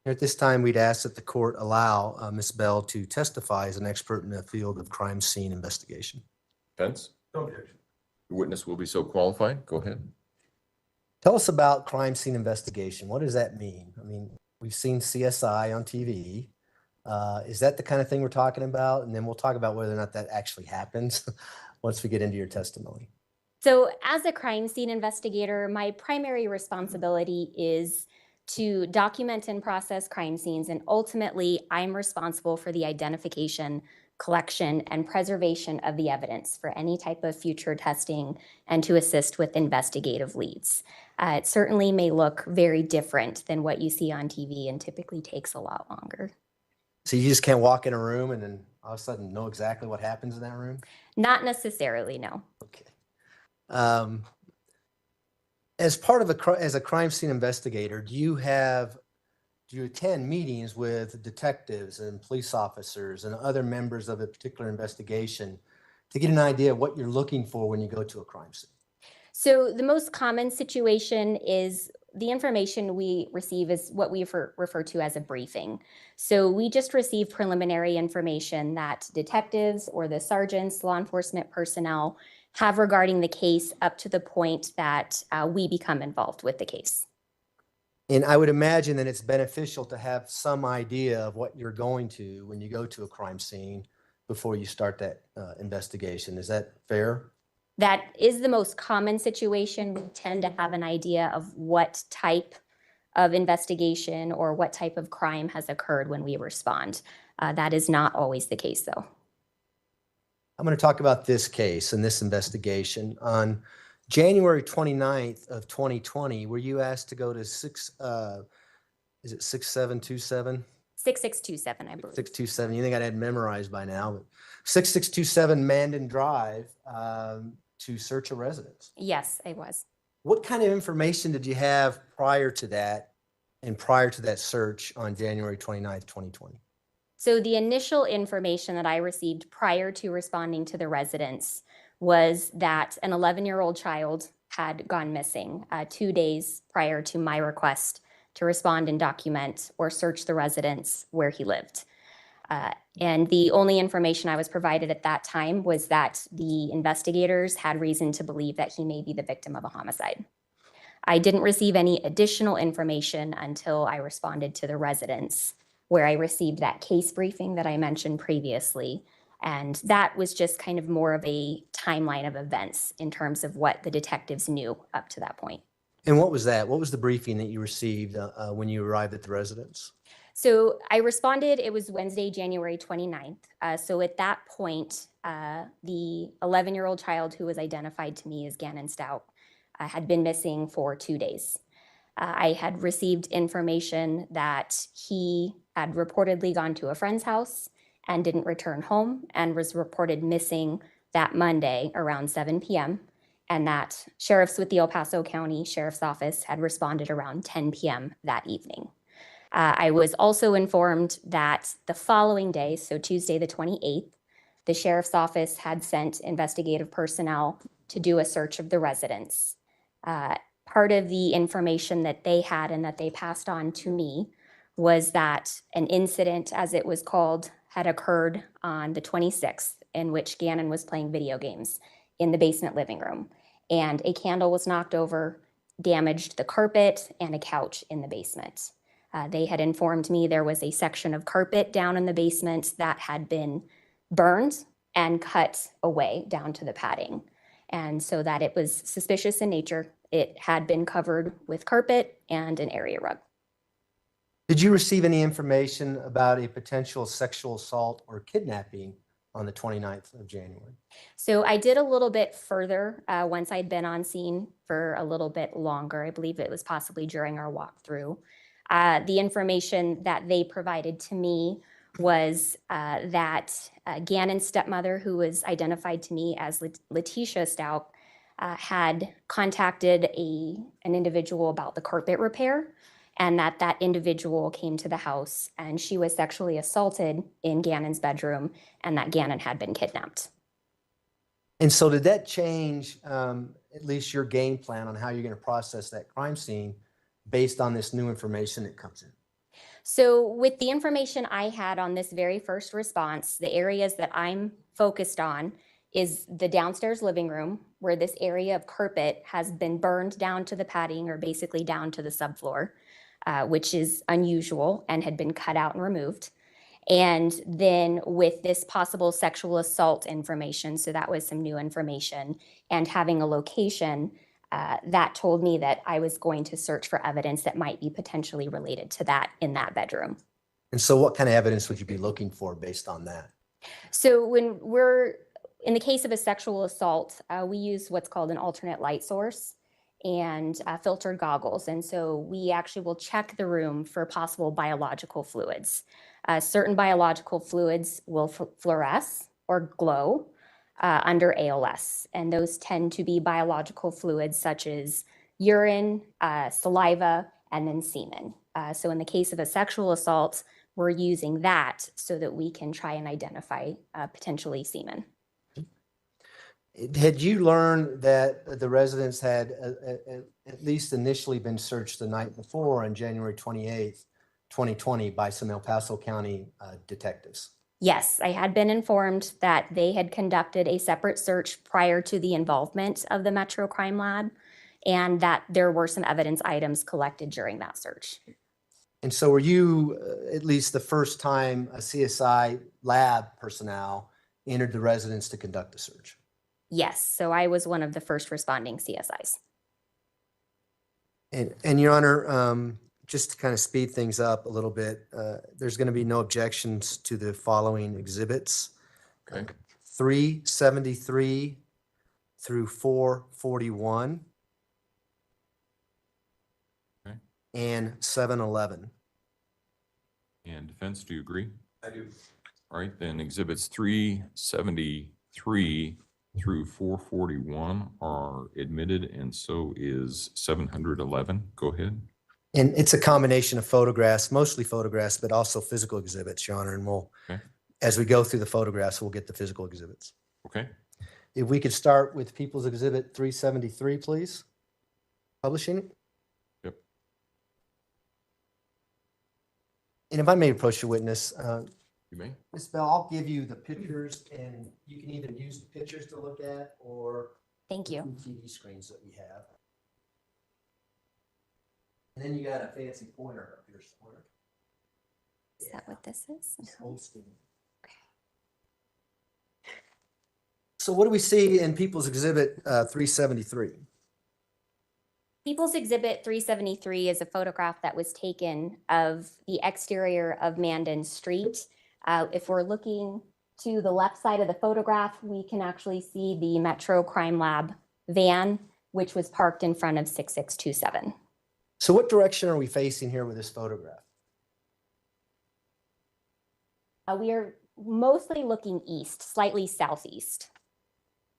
At this time, we'd ask that the court allow Ms. Bell to testify as an expert in the field of crime scene investigation. Defense? No objection. The witness will be so qualified. Go ahead. Tell us about crime scene investigation. What does that mean? I mean, we've seen CSI on TV. Is that the kind of thing we're talking about? And then we'll talk about whether or not that actually happens once we get into your testimony. So as a crime scene investigator, my primary responsibility is to document and process crime scenes, and ultimately I'm responsible for the identification, collection, and preservation of the evidence for any type of future testing and to assist with investigative leads. It certainly may look very different than what you see on TV and typically takes a lot longer. So you just can't walk in a room and then all of a sudden know exactly what happens in that room? Not necessarily, no. Okay. As part of as a crime scene investigator, do you attend meetings with detectives and police officers and other members of a particular investigation to get an idea of what you're looking for when you go to a crime scene? So the most common situation is the information we receive is what we refer to as a briefing. So we just receive preliminary information that detectives or the sergeants, law enforcement personnel have regarding the case up to the point that we become involved with the case. And I would imagine that it's beneficial to have some idea of what you're going to when you go to a crime scene before you start that investigation. Is that fair? That is the most common situation. We tend to have an idea of what type of investigation or what type of crime has occurred when we respond. That is not always the case, though. I'm going to talk about this case and this investigation. On January 29th of 2020, were you asked to go to is it 6727? 6627, I believe. 627. You think I'd had memorized by now, but 6627 Mandan Drive to search a residence. Yes, I was. What kind of information did you have prior to that and prior to that search on January 29th, 2020? So the initial information that I received prior to responding to the residents was that an 11-year-old child had gone missing 2 days prior to my request to respond and document or search the residence where he lived. And the only information I was provided at that time was that the investigators had reason to believe that he may be the victim of a homicide. I didn't receive any additional information until I responded to the residents, where I received that case briefing that I mentioned previously. And that was just kind of more of a timeline of events in terms of what the detectives knew up to that point. And what was that? What was the briefing that you received when you arrived at the residence? So I responded, it was Wednesday, January 29th. So at that point, the 11-year-old child who was identified to me as Gannon Stauch had been missing for 2 days. I had received information that he had reportedly gone to a friend's house and didn't return home and was reported missing that Monday around 7 p.m. and that sheriffs with the El Paso County Sheriff's Office had responded around 10 p.m. that evening. I was also informed that the following day, so Tuesday the 28th, the Sheriff's Office had sent investigative personnel to do a search of the residence. Part of the information that they had and that they passed on to me was that an incident, as it was called, had occurred on the 26th in which Gannon was playing video games in the basement living room. And a candle was knocked over, damaged the carpet and a couch in the basement. They had informed me there was a section of carpet down in the basement that had been burned and cut away down to the padding. And so that it was suspicious in nature. It had been covered with carpet and an area rug. Did you receive any information about a potential sexual assault or kidnapping on the 29th of January? So I did a little bit further once I'd been on scene for a little bit longer. I believe it was possibly during our walkthrough. The information that they provided to me was that Gannon's stepmother, who was identified to me as Letecia Stauch, had contacted an individual about the carpet repair, and that individual came to the house and she was sexually assaulted in Gannon's bedroom and that Gannon had been kidnapped. And so did that change at least your game plan on how you're going to process that crime scene based on this new information that comes in? So with the information I had on this very first response, the areas that I'm focused on is the downstairs living room, where this area of carpet has been burned down to the padding or basically down to the subfloor, which is unusual and had been cut out and removed. And then with this possible sexual assault information, so that was some new information, and having a location, that told me that I was going to search for evidence that might be potentially related to that in that bedroom. And so what kind of evidence would you be looking for based on that? So when we're, in the case of a sexual assault, we use what's called an alternate light source and filtered goggles. And so we actually will check the room for possible biological fluids. Certain biological fluids will fluoresce or glow under ALS. And those tend to be biological fluids such as urine, saliva, and then semen. So in the case of a sexual assault, we're using that so that we can try and identify potentially semen. Had you learned that the residence had at least initially been searched the night before on January 28th, 2020 by some El Paso County detectives? Yes, I had been informed that they had conducted a separate search prior to the involvement of the Metro Crime Lab and that there were some evidence items collected during that search. And so were you at least the first time a CSI lab personnel entered the residence to conduct the search? Yes, so I was one of the first responding CSIs. And Your Honor, just to kind of speed things up a little bit, there's going to be no objections to the following exhibits. Okay. 373 through 441. Okay. And 711. And defense, do you agree? I do. All right, then exhibits 373 through 441 are admitted, and so is 711. Go ahead. And it's a combination of photographs, mostly photographs, but also physical exhibits, Your Honor. And we'll, Okay. as we go through the photographs, we'll get the physical exhibits. Okay. If we could start with People's Exhibit 373, please. Publishing it. Yep. And if I may approach the witness, You may. Ms. Bell, I'll give you the pictures and you can either use the pictures to look at or Thank the you. two TV screens that we have. And then you got a fancy pointer up here somewhere. Is that what this is? It's whole screen. So what do we see in People's Exhibit 373? People's Exhibit 373 is a photograph that was taken of the exterior of Mandan Street. If we're looking to the left side of the photograph, we can actually see the Metro Crime Lab van, which was parked in front of 6627. So what direction are we facing here with this photograph? We are mostly looking east, slightly southeast.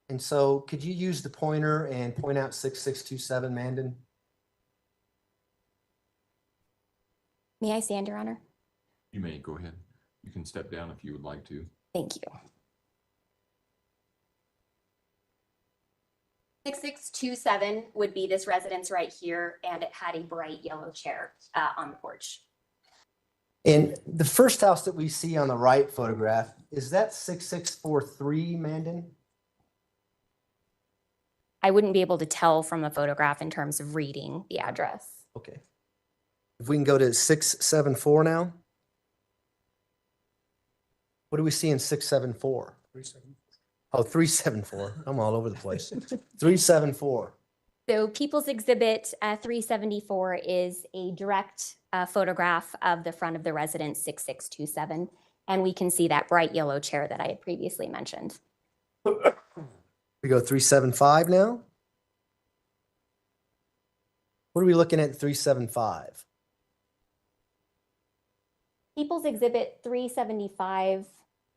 And so could you use the pointer and point out 6627 Mandan? May I stand, Your Honor? You may go ahead. You can step down if you would like to. Thank you. 6627 would be this residence right here, and it had a bright yellow chair on the porch. And the first house that we see on the right photograph, is that 6643 Mandan? I wouldn't be able to tell from a photograph in terms of reading the address. Okay. If we can go to 674 now. What do we see in 674? 374. I'm all over the place. 374. So People's Exhibit 374 is a direct photograph of the front of the residence 6627. And we can see that bright yellow chair that I had previously mentioned. We go 375 now. What are we looking at 375? People's Exhibit 375,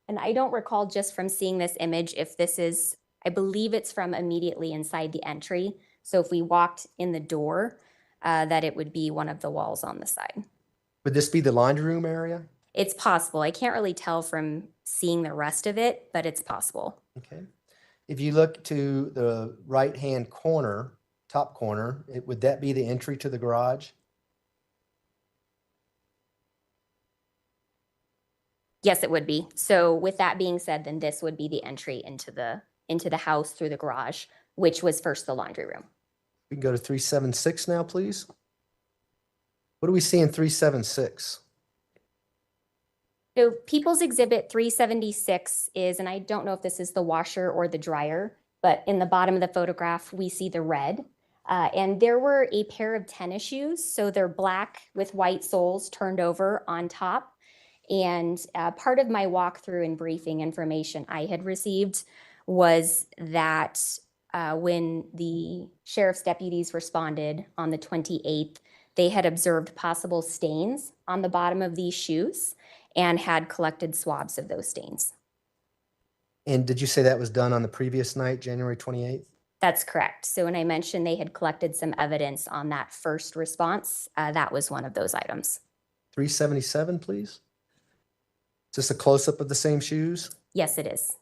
and I don't recall just from seeing this image if this is, I believe it's from immediately inside the entry. So if we walked in the door, that it would be one of the walls on the side. Would this be the laundry room area? It's possible. I can't really tell from seeing the rest of it, but it's possible. Okay. If you look to the right-hand corner, top corner, would that be the entry to the garage? Yes, it would be. So with that being said, then this would be the entry into the house through the garage, which was first the laundry room. We can go to 376 now, please. What do we see in 376? So People's Exhibit 376 is, and I don't know if this is the washer or the dryer, but in the bottom of the photograph, we see the red. And there were a pair of tennis shoes. So they're black with white soles turned over on top. And part of my walkthrough and briefing information I had received was that when the sheriff's deputies responded on the 28th, they had observed possible stains on the bottom of these shoes and had collected swabs of those stains. And did you say that was done on the previous night, January 28th? That's correct. So when I mentioned they had collected some evidence on that first response, that was one of those items. 377, please. Is this a close-up of the same shoes? Yes, it is.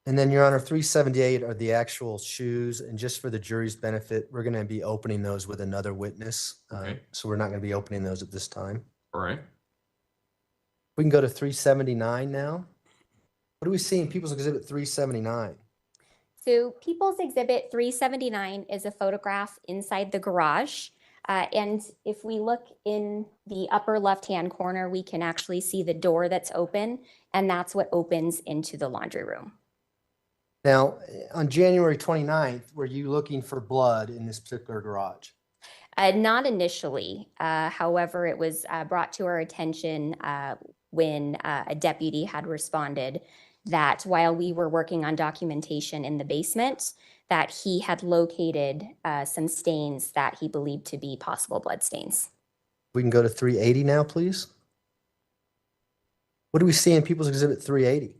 And then, Your Honor, 378 are the actual shoes. And just for the jury's benefit, we're going to be opening those with another witness. Okay. So we're not going to be opening those at this time. All right. We can go to 379 now. What do we see in People's Exhibit 379? So People's Exhibit 379 is a photograph inside the garage. And if we look in the upper left-hand corner, we can actually see the door that's open, and that's what opens into the laundry room. Now, on January 29th, were you looking for blood in this particular garage? Not initially. However, it was brought to our attention when a deputy had responded that while we were working on documentation in the basement, that he had located some stains that he believed to be possible blood stains. We can go to 380 now, please. What do we see in People's Exhibit 380?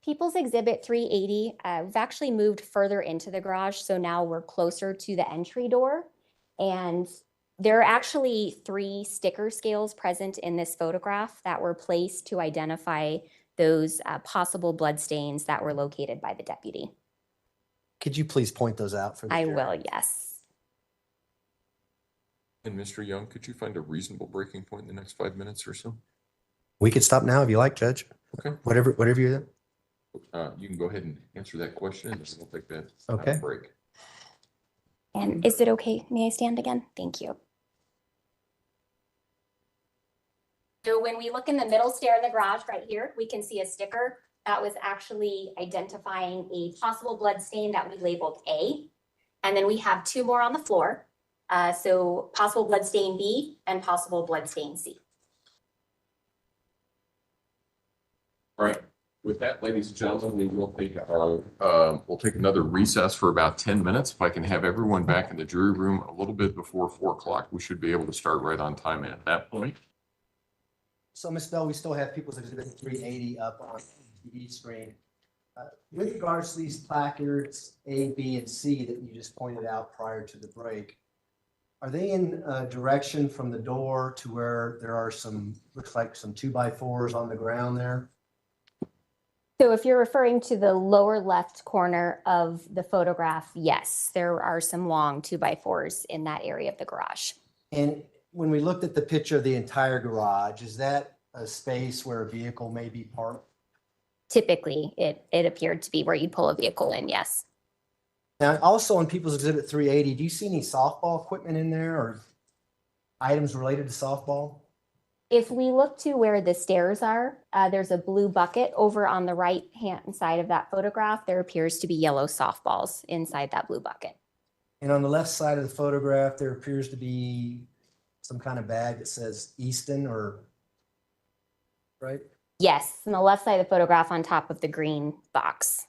People's Exhibit 380, we've actually moved further into the garage, so now we're closer to the entry door. And there are actually 3 sticker scales present in this photograph that were placed to identify those possible blood stains that were located by the deputy. Could you please point those out for the I jury? will, yes. And Mr. Young, could you find a reasonable breaking point in the next 5 minutes or so? We could stop now if you like, Judge. Okay. Whatever you. You can go ahead and answer that question and then we'll take that Okay. break. And is it okay? May I stand again? Thank you. So when we look in the middle stair in the garage right here, we can see a sticker that was actually identifying a possible blood stain that we labeled A. And then we have 2 more on the floor. So possible blood stain B and possible blood stain C. All right. With that, ladies and gentlemen, we will take we'll take another recess for about 10 minutes. If I can have everyone back in the jury room a little bit before 4 o'clock, we should be able to start right on time at that point. So, Ms. Bell, we still have People's Exhibit 380 up on the TV screen. With regards to these placards A, B, and C that you just pointed out prior to the break, are they in direction from the door to where there are some, looks like some 2x4s on the ground there? So if you're referring to the lower left corner of the photograph, yes, there are some long 2x4s in that area of the garage. And when we looked at the picture of the entire garage, is that a space where a vehicle may be parked? Typically, it appeared to be where you'd pull a vehicle in, yes. Now, also on People's Exhibit 380, do you see any softball equipment in there or items related to softball? If we look to where the stairs are, there's a blue bucket over on the right-hand side of that photograph. There appears to be yellow softballs inside that blue bucket. And on the left side of the photograph, there appears to be some kind of bag that says Easton or, right? Yes, on the left side of the photograph on top of the green box.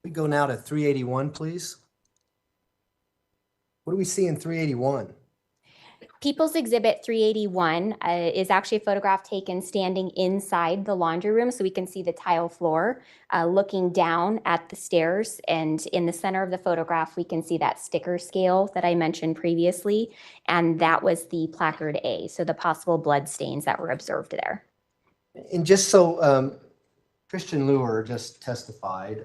We go now to 381, please. What do we see in 381? People's Exhibit 381 is actually a photograph taken standing inside the laundry room, so we can see the tile floor, looking down at the stairs. And in the center of the photograph, we can see that sticker scale that I mentioned previously, and that was the placard A, so the possible blood stains that were observed there. And just so Christian Luer just testified,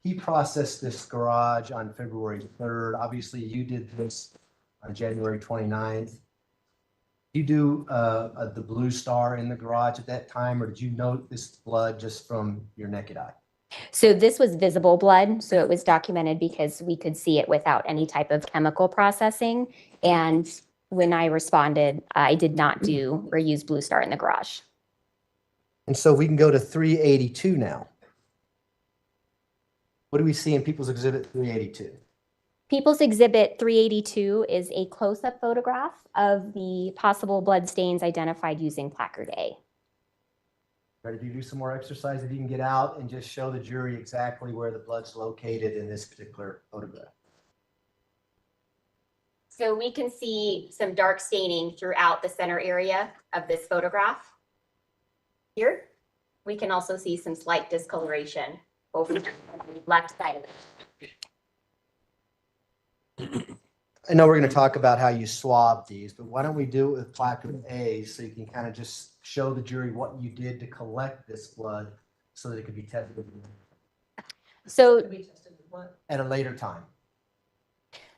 he processed this garage on February 3rd. Obviously, you did this on January 29th. You do the blue star in the garage at that time, or did you note this blood just from your naked eye? So this was visible blood, so it was documented because we could see it without any type of chemical processing. And when I responded, I did not do or use Blue Star in the garage. And so we can go to 382 now. What do we see in People's Exhibit 382? People's Exhibit 382 is a close-up photograph of the possible blood stains identified using placard A. Ready to do some more exercise if you can get out and just show the jury exactly where the blood's located in this particular photograph. So we can see some dark staining throughout the center area of this photograph. Here, we can also see some slight discoloration over the left side of it. I know we're going to talk about how you swab these, but why don't we do it with placard A so you can kind of just show the jury what you did to collect this blood so that it could be tested So at a later time.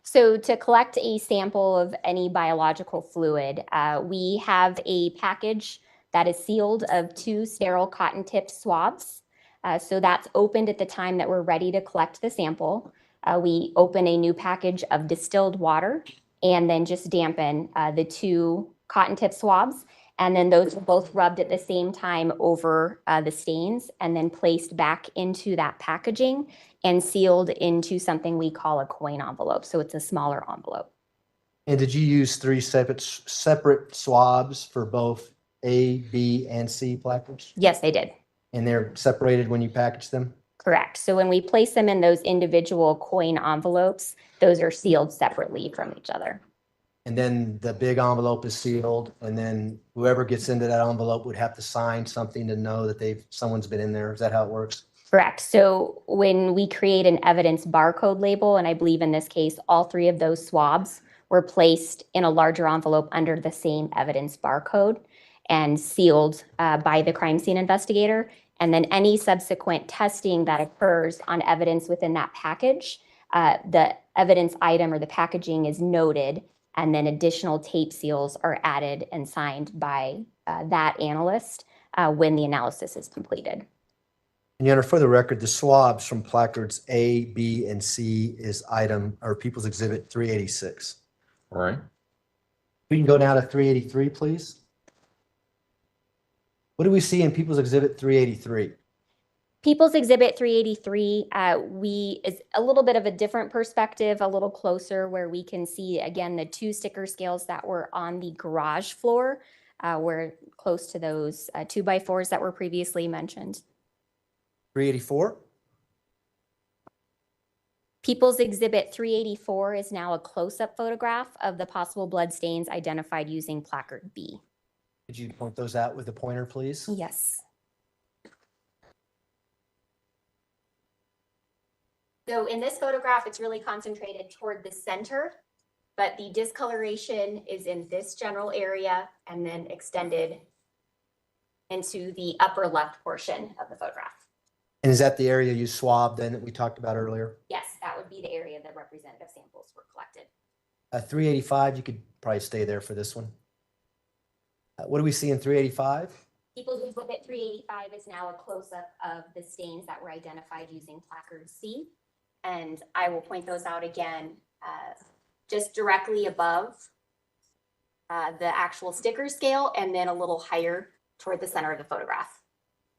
So to collect a sample of any biological fluid, we have a package that is sealed of 2 sterile cotton-tipped swabs. So that's opened at the time that we're ready to collect the sample. We open a new package of distilled water and then just dampen the 2 cotton-tipped swabs. And then those are both rubbed at the same time over the stains and then placed back into that packaging and sealed into something we call a coin envelope. So it's a smaller envelope. And did you use 3 separate swabs for both A, B, and C placards? Yes, they did. And they're separated when you package them? Correct. So when we place them in those individual coin envelopes, those are sealed separately from each other. And then the big envelope is sealed, and then whoever gets into that envelope would have to sign something to know that someone's been in there. Is that how it works? Correct. So when we create an evidence barcode label, and I believe in this case, all 3 of those swabs were placed in a larger envelope under the same evidence barcode and sealed by the crime scene investigator. And then any subsequent testing that occurs on evidence within that package, the evidence item or the packaging is noted, and then additional tape seals are added and signed by that analyst when the analysis is completed. And Your Honor, for the record, the swabs from placards A, B, and C is item or People's Exhibit 386. All right. We can go now to 383, please. What do we see in People's Exhibit 383? People's Exhibit 383, is a little bit of a different perspective, a little closer, where we can see, again, the 2 sticker scales that were on the garage floor. We're close to those 2x4s that were previously mentioned. 384? People's Exhibit 384 is now a close-up photograph of the possible blood stains identified using placard B. Could you point those out with a pointer, please? Yes. So in this photograph, it's really concentrated toward the center, but the discoloration is in this general area and then extended into the upper left portion of the photograph. And is that the area you swabbed then that we talked about earlier? Yes, that would be the area the representative samples were collected. 385, you could probably stay there for this one. What do we see in 385? People's Exhibit 385 is now a close-up of the stains that were identified using placard C. And I will point those out again, just directly above the actual sticker scale and then a little higher toward the center of the photograph.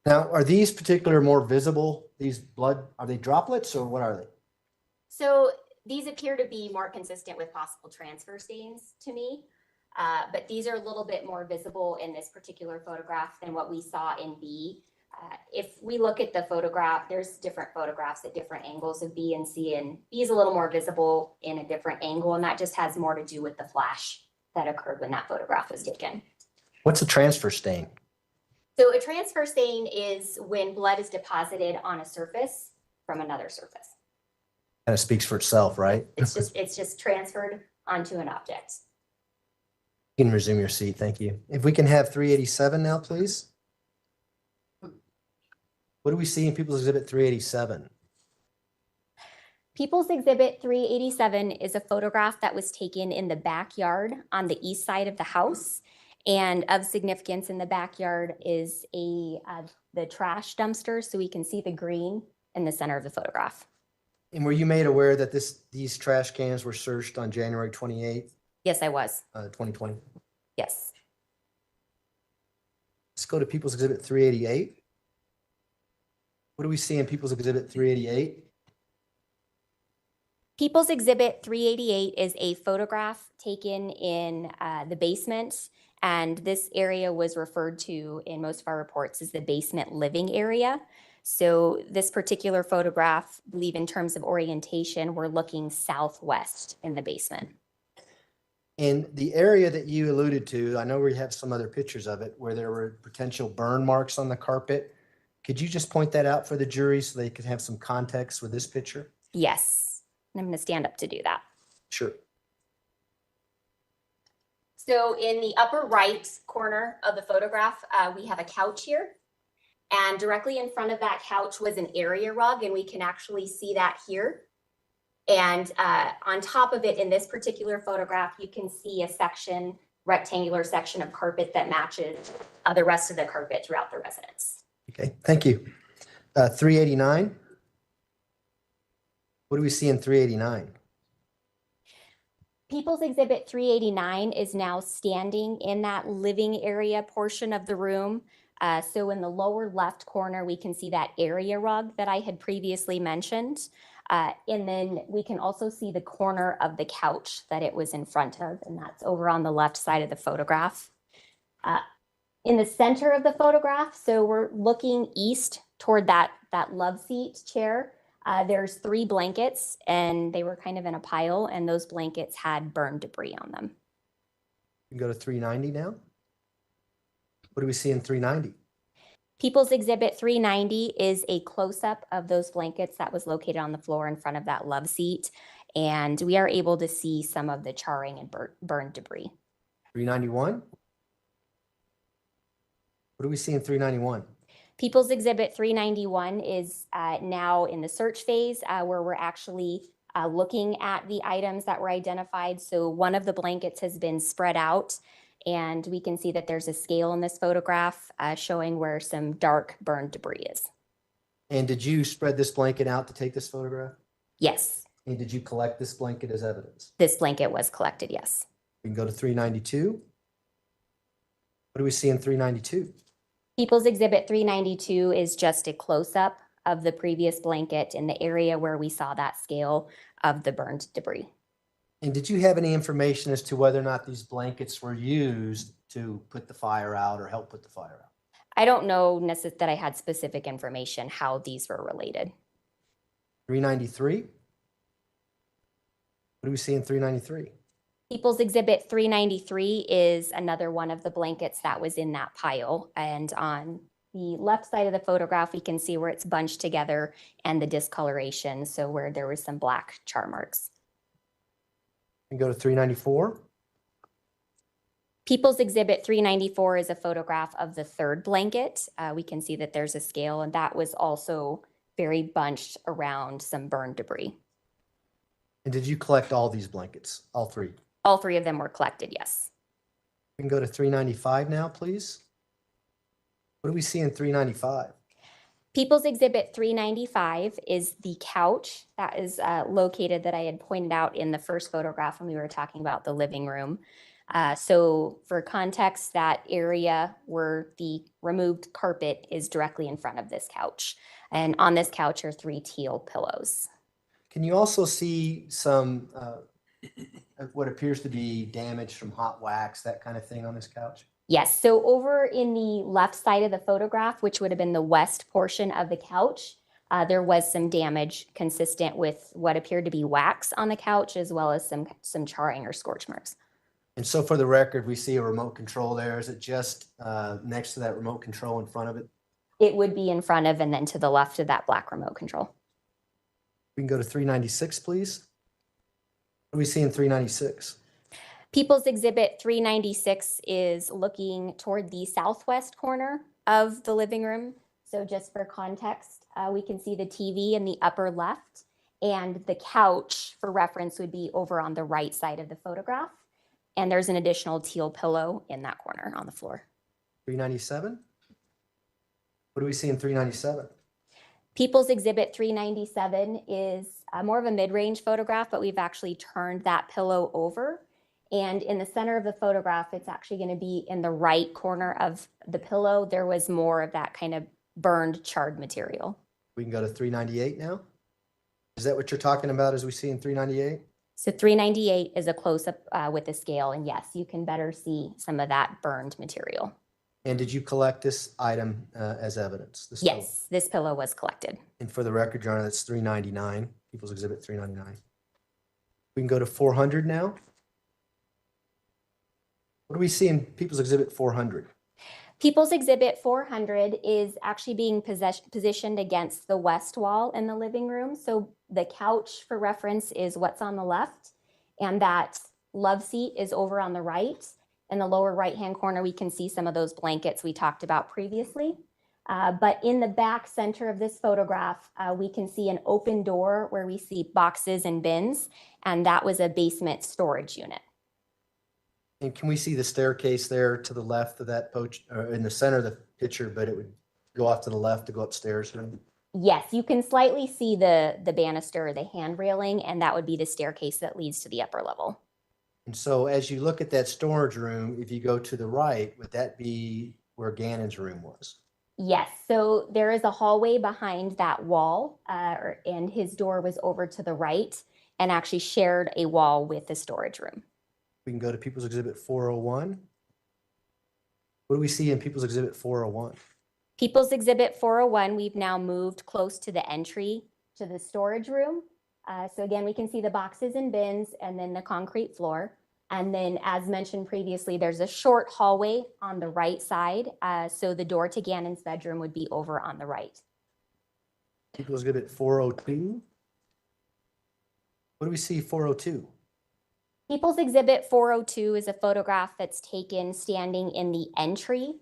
Now, are these particular more visible? These blood, are they droplets or what are they? So these appear to be more consistent with possible transfer stains to me, but these are a little bit more visible in this particular photograph than what we saw in B. If we look at the photograph, there's different photographs at different angles of B and C, and B is a little more visible in a different angle, and that just has more to do with the flash that occurred when that photograph was taken. What's a transfer stain? So a transfer stain is when blood is deposited on a surface from another surface. Kind of speaks for itself, right? It's just transferred onto an object. You can resume your seat. Thank you. If we can have 387 now, please. What do we see in People's Exhibit 387? People's Exhibit 387 is a photograph that was taken in the backyard on the east side of the house. And of significance in the backyard is the trash dumpster, so we can see the green in the center of the photograph. And were you made aware that these trash cans were searched on January 28th, Yes, I was. 2020? Yes. Let's go to People's Exhibit 388. What do we see in People's Exhibit 388? People's Exhibit 388 is a photograph taken in the basement, and this area was referred to in most of our reports as the basement living area. So this particular photograph, I believe in terms of orientation, we're looking southwest in the basement. In the area that you alluded to, I know we have some other pictures of it where there were potential burn marks on the carpet. Could you just point that out for the jury so they could have some context with this picture? Yes, and I'm going to stand up to do that. Sure. So in the upper right corner of the photograph, we have a couch here. And directly in front of that couch was an area rug, and we can actually see that here. And on top of it, in this particular photograph, you can see a section, rectangular section of carpet that matches the rest of the carpet throughout the residence. Okay, thank you. 389. What do we see in 389? People's Exhibit 389 is now standing in that living area portion of the room. So in the lower left corner, we can see that area rug that I had previously mentioned. And then we can also see the corner of the couch that it was in front of, and that's over on the left side of the photograph. In the center of the photograph, so we're looking east toward that love seat chair. There's 3 blankets, and they were kind of in a pile, and those blankets had burned debris on them. We can go to 390 now. What do we see in 390? People's Exhibit 390 is a close-up of those blankets that was located on the floor in front of that love seat. And we are able to see some of the charring and burned debris. 391? What do we see in 391? People's Exhibit 391 is now in the search phase where we're actually looking at the items that were identified. So one of the blankets has been spread out, and we can see that there's a scale in this photograph showing where some dark burned debris is. And did you spread this blanket out to take this photograph? Yes, And did you collect this blanket as evidence? this blanket was collected, yes. We can go to 392. What do we see in 392? People's Exhibit 392 is just a close-up of the previous blanket in the area where we saw that scale of the burned debris. And did you have any information as to whether or not these blankets were used to put the fire out or help put the fire out? I don't know that I had specific information how these were related. 393. What do we see in 393? People's Exhibit 393 is another one of the blankets that was in that pile. And on the left side of the photograph, we can see where it's bunched together and the discoloration, so where there was some black char marks. We can go to 394. People's Exhibit 394 is a photograph of the third blanket. We can see that there's a scale, and that was also very bunched around some burned debris. And did you collect all these blankets, all three? All three of them were collected, yes. We can go to 395 now, please. What do we see in 395? People's Exhibit 395 is the couch that is located that I had pointed out in the first photograph when we were talking about the living room. So for context, that area where the removed carpet is directly in front of this couch. And on this couch are 3 teal pillows. Can you also see some, what appears to be damage from hot wax, that kind of thing on this couch? Yes, so over in the left side of the photograph, which would have been the west portion of the couch, there was some damage consistent with what appeared to be wax on the couch, as well as some charring or scorch marks. And so for the record, we see a remote control there. Is it just next to that remote control in front of it? It would be in front of and then to the left of that black remote control. We can go to 396, please. What do we see in 396? People's Exhibit 396 is looking toward the southwest corner of the living room. So just for context, we can see the TV in the upper left, and the couch, for reference, would be over on the right side of the photograph. And there's an additional teal pillow in that corner on the floor. 397? What do we see in 397? People's Exhibit 397 is more of a mid-range photograph, but we've actually turned that pillow over. And in the center of the photograph, it's actually going to be in the right corner of the pillow. There was more of that kind of burned, charred material. We can go to 398 now. Is that what you're talking about as we see in 398? So 398 is a close-up with a scale. And yes, you can better see some of that burned material. And did you collect this item as evidence? This Yes, pillow? this pillow was collected. And for the record, Your Honor, that's 399, People's Exhibit 399. We can go to 400 now. What do we see in People's Exhibit 400? People's Exhibit 400 is actually being positioned against the west wall in the living room. So the couch, for reference, is what's on the left, and that love seat is over on the right. In the lower right-hand corner, we can see some of those blankets we talked about previously. But in the back center of this photograph, we can see an open door where we see boxes and bins, and that was a basement storage unit. And can we see the staircase there to the left of that in the center of the picture, but it would go off to the left to go upstairs? Yes, you can slightly see the banister or the hand railing, and that would be the staircase that leads to the upper level. And so as you look at that storage room, if you go to the right, would that be where Gannon's room was? Yes, so there is a hallway behind that wall, and his door was over to the right and actually shared a wall with the storage room. We can go to People's Exhibit 401. What do we see in People's Exhibit 401? People's Exhibit 401, we've now moved close to the entry to the storage room. So again, we can see the boxes and bins and then the concrete floor. And then, as mentioned previously, there's a short hallway on the right side. So the door to Gannon's bedroom would be over on the right. People's Exhibit 402. What do we see 402? People's Exhibit 402 is a photograph that's taken standing in the entry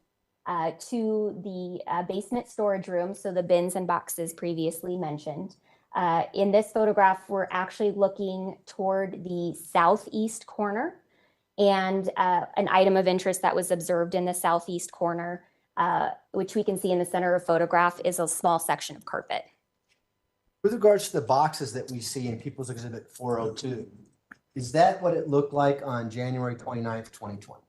to the basement storage room, so the bins and boxes previously mentioned. In this photograph, we're actually looking toward the southeast corner, and an item of interest that was observed in the southeast corner, which we can see in the center of the photograph, is a small section of carpet. With regards to the boxes that we see in People's Exhibit 402, is that what it looked like on January 29th, 2020?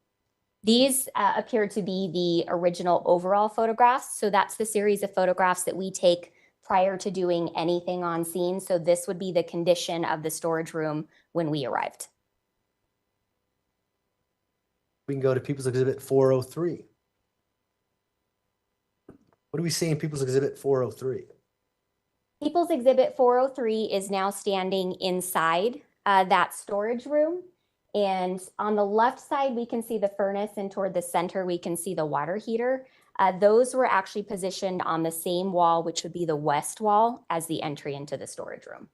These appear to be the original overall photographs. So that's the series of photographs that we take prior to doing anything on scene. So this would be the condition of the storage room when we arrived. We can go to People's Exhibit 403. What do we see in People's Exhibit 403? People's Exhibit 403 is now standing inside that storage room. And on the left side, we can see the furnace, and toward the center, we can see the water heater. Those were actually positioned on the same wall, which would be the west wall, as the entry into the storage room.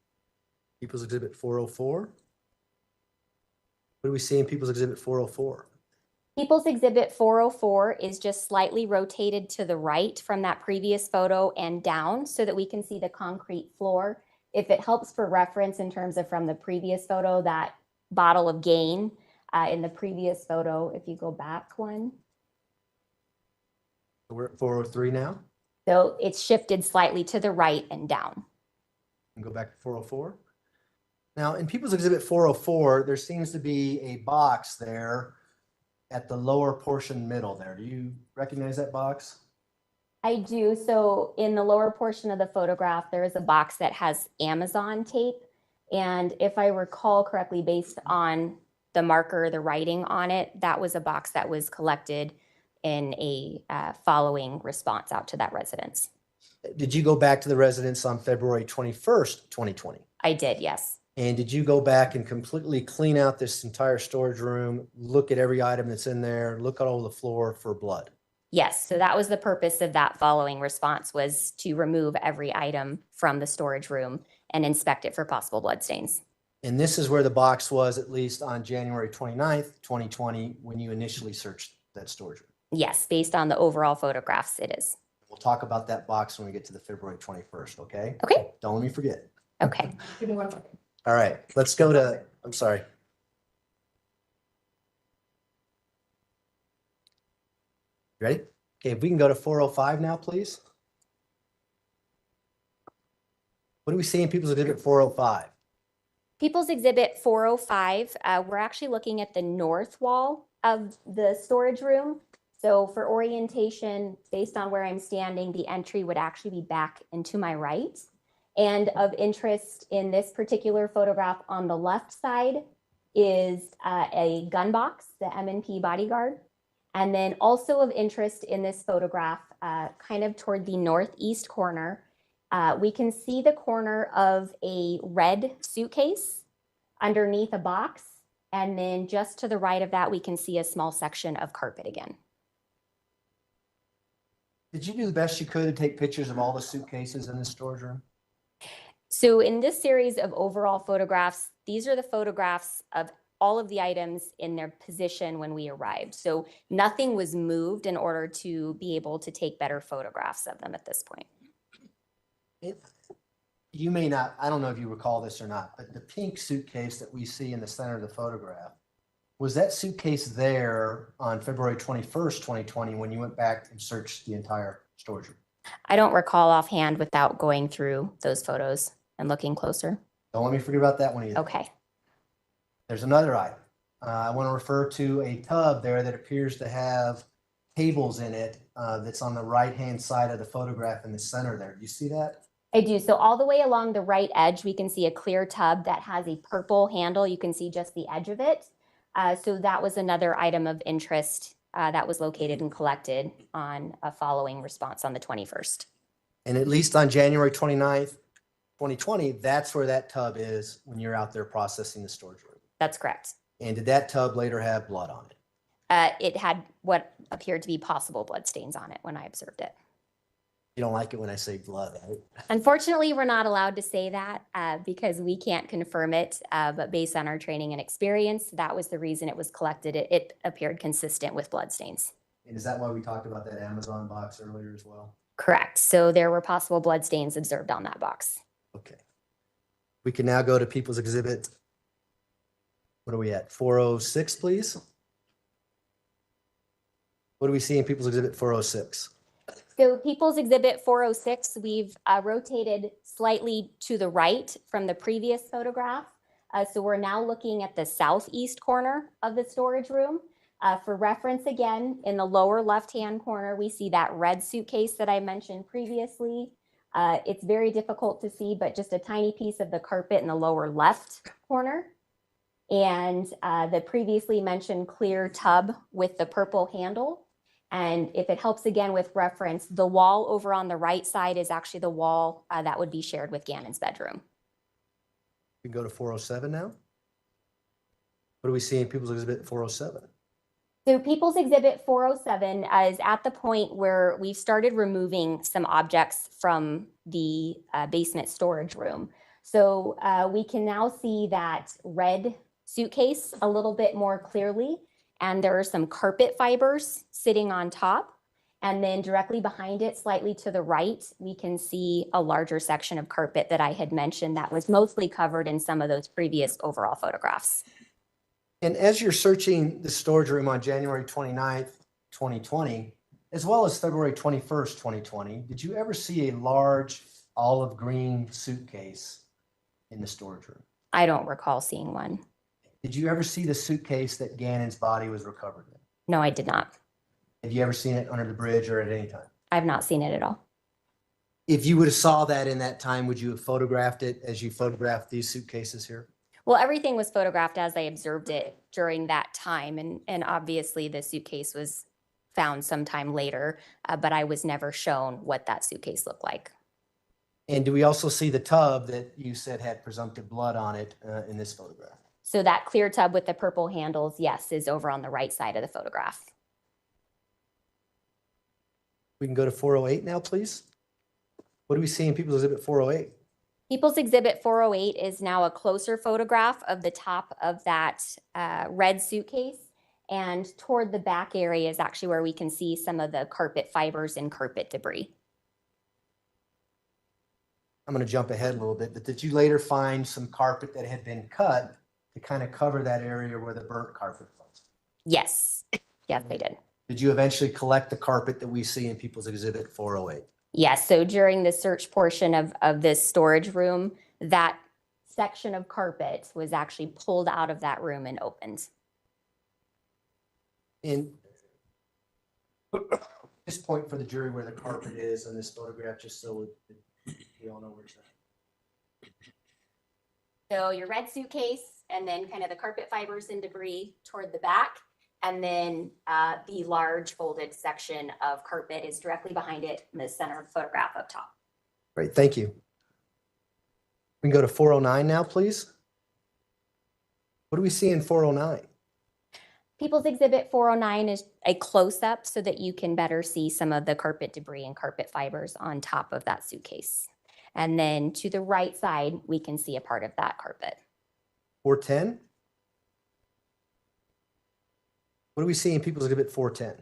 People's Exhibit 404. What do we see in People's Exhibit 404? People's Exhibit 404 is just slightly rotated to the right from that previous photo and down so that we can see the concrete floor. If it helps for reference in terms of from the previous photo, that bottle of Gain in the previous photo, if you go back one. We're at 403 now. So it's shifted slightly to the right and down. And go back to 404. Now, in People's Exhibit 404, there seems to be a box there at the lower portion middle there. Do you recognize that box? I do. So in the lower portion of the photograph, there is a box that has Amazon tape. And if I recall correctly, based on the marker, the writing on it, that was a box that was collected in a following response out to that residence. Did you go back to the residence on February 21st, 2020? I did, yes. And did you go back and completely clean out this entire storage room, look at every item that's in there, look at all the floor for blood? Yes, so that was the purpose of that following response, was to remove every item from the storage room and inspect it for possible blood stains. And this is where the box was, at least on January 29th, 2020, when you initially searched that storage room. Yes, based on the overall photographs, it is. We'll talk about that box when we get to the February 21st, okay? Okay. Don't let me forget. Okay. All right, let's go to, I'm sorry. Ready? Okay, if we can go to 405 now, please. What do we see in People's Exhibit 405? People's Exhibit 405, we're actually looking at the north wall of the storage room. So for orientation, based on where I'm standing, the entry would actually be back and to my right. And of interest in this particular photograph on the left side is a gun box, the M&P Bodyguard. And then also of interest in this photograph, kind of toward the northeast corner, we can see the corner of a red suitcase underneath a box. And then just to the right of that, we can see a small section of carpet again. Did you do the best you could to take pictures of all the suitcases in the storage room? So in this series of overall photographs, these are the photographs of all of the items in their position when we arrived. So nothing was moved in order to be able to take better photographs of them at this point. You may not, I don't know if you recall this or not, but the pink suitcase that we see in the center of the photograph, was that suitcase there on February 21st, 2020, when you went back and searched the entire storage room? I don't recall offhand without going through those photos and looking closer. Don't let me forget about that one either. Okay. There's another item. I want to refer to a tub there that appears to have cables in it that's on the right-hand side of the photograph in the center there. Do you see that? I do. So all the way along the right edge, we can see a clear tub that has a purple handle. You can see just the edge of it. So that was another item of interest that was located and collected on a following response on the 21st. And at least on January 29th, 2020, that's where that tub is when you're out there processing the storage room. That's correct. And did that tub later have blood on it? It had what appeared to be possible blood stains on it when I observed it. You don't like it when I say blood, right? Unfortunately, we're not allowed to say that because we can't confirm it. But based on our training and experience, that was the reason it was collected. It appeared consistent with blood stains. And is that why we talked about that Amazon box earlier as well? Correct. So there were possible blood stains observed on that box. Okay. We can now go to People's Exhibit. What are we at? 406, please. What do we see in People's Exhibit 406? So People's Exhibit 406, we've rotated slightly to the right from the previous photograph. So we're now looking at the southeast corner of the storage room. For reference again, in the lower left-hand corner, we see that red suitcase that I mentioned previously. It's very difficult to see, but just a tiny piece of the carpet in the lower left corner. And the previously mentioned clear tub with the purple handle. And if it helps again with reference, the wall over on the right side is actually the wall that would be shared with Gannon's bedroom. We can go to 407 now. What do we see in People's Exhibit 407? So People's Exhibit 407 is at the point where we've started removing some objects from the basement storage room. So we can now see that red suitcase a little bit more clearly. And there are some carpet fibers sitting on top. And then directly behind it, slightly to the right, we can see a larger section of carpet that I had mentioned that was mostly covered in some of those previous overall photographs. And as you're searching the storage room on January 29th, 2020, as well as February 21st, 2020, did you ever see a large olive green suitcase in the storage room? I don't recall seeing one. Did you ever see the suitcase that Gannon's body was recovered in? No, I did not. Have you ever seen it under the bridge or at any time? I've not seen it at all. If you would have saw that in that time, would you have photographed it as you photographed these suitcases here? Well, everything was photographed as I observed it during that time. And obviously the suitcase was found sometime later, but I was never shown what that suitcase looked like. And do we also see the tub that you said had presumptive blood on it in this photograph? So that clear tub with the purple handles, yes, is over on the right side of the photograph. We can go to 408 now, please. What do we see in People's Exhibit 408? People's Exhibit 408 is now a closer photograph of the top of that red suitcase. And toward the back area is actually where we can see some of the carpet fibers and carpet debris. I'm going to jump ahead a little bit, but did you later find some carpet that had been cut to kind of cover that area where the burnt carpet was? Yes, yes, they did. Did you eventually collect the carpet that we see in People's Exhibit 408? Yes, so during the search portion of this storage room, that section of carpet was actually pulled out of that room and opened. And just point for the jury where the carpet is in this photograph, just so we all know where it's at. So your red suitcase and then kind of the carpet fibers and debris toward the back. And then the large folded section of carpet is directly behind it in the center of the photograph up top. Great, thank you. We can go to 409 now, please. What do we see in 409? People's Exhibit 409 is a close-up so that you can better see some of the carpet debris and carpet fibers on top of that suitcase. And then to the right side, we can see a part of that carpet. 410? What do we see in People's Exhibit 410?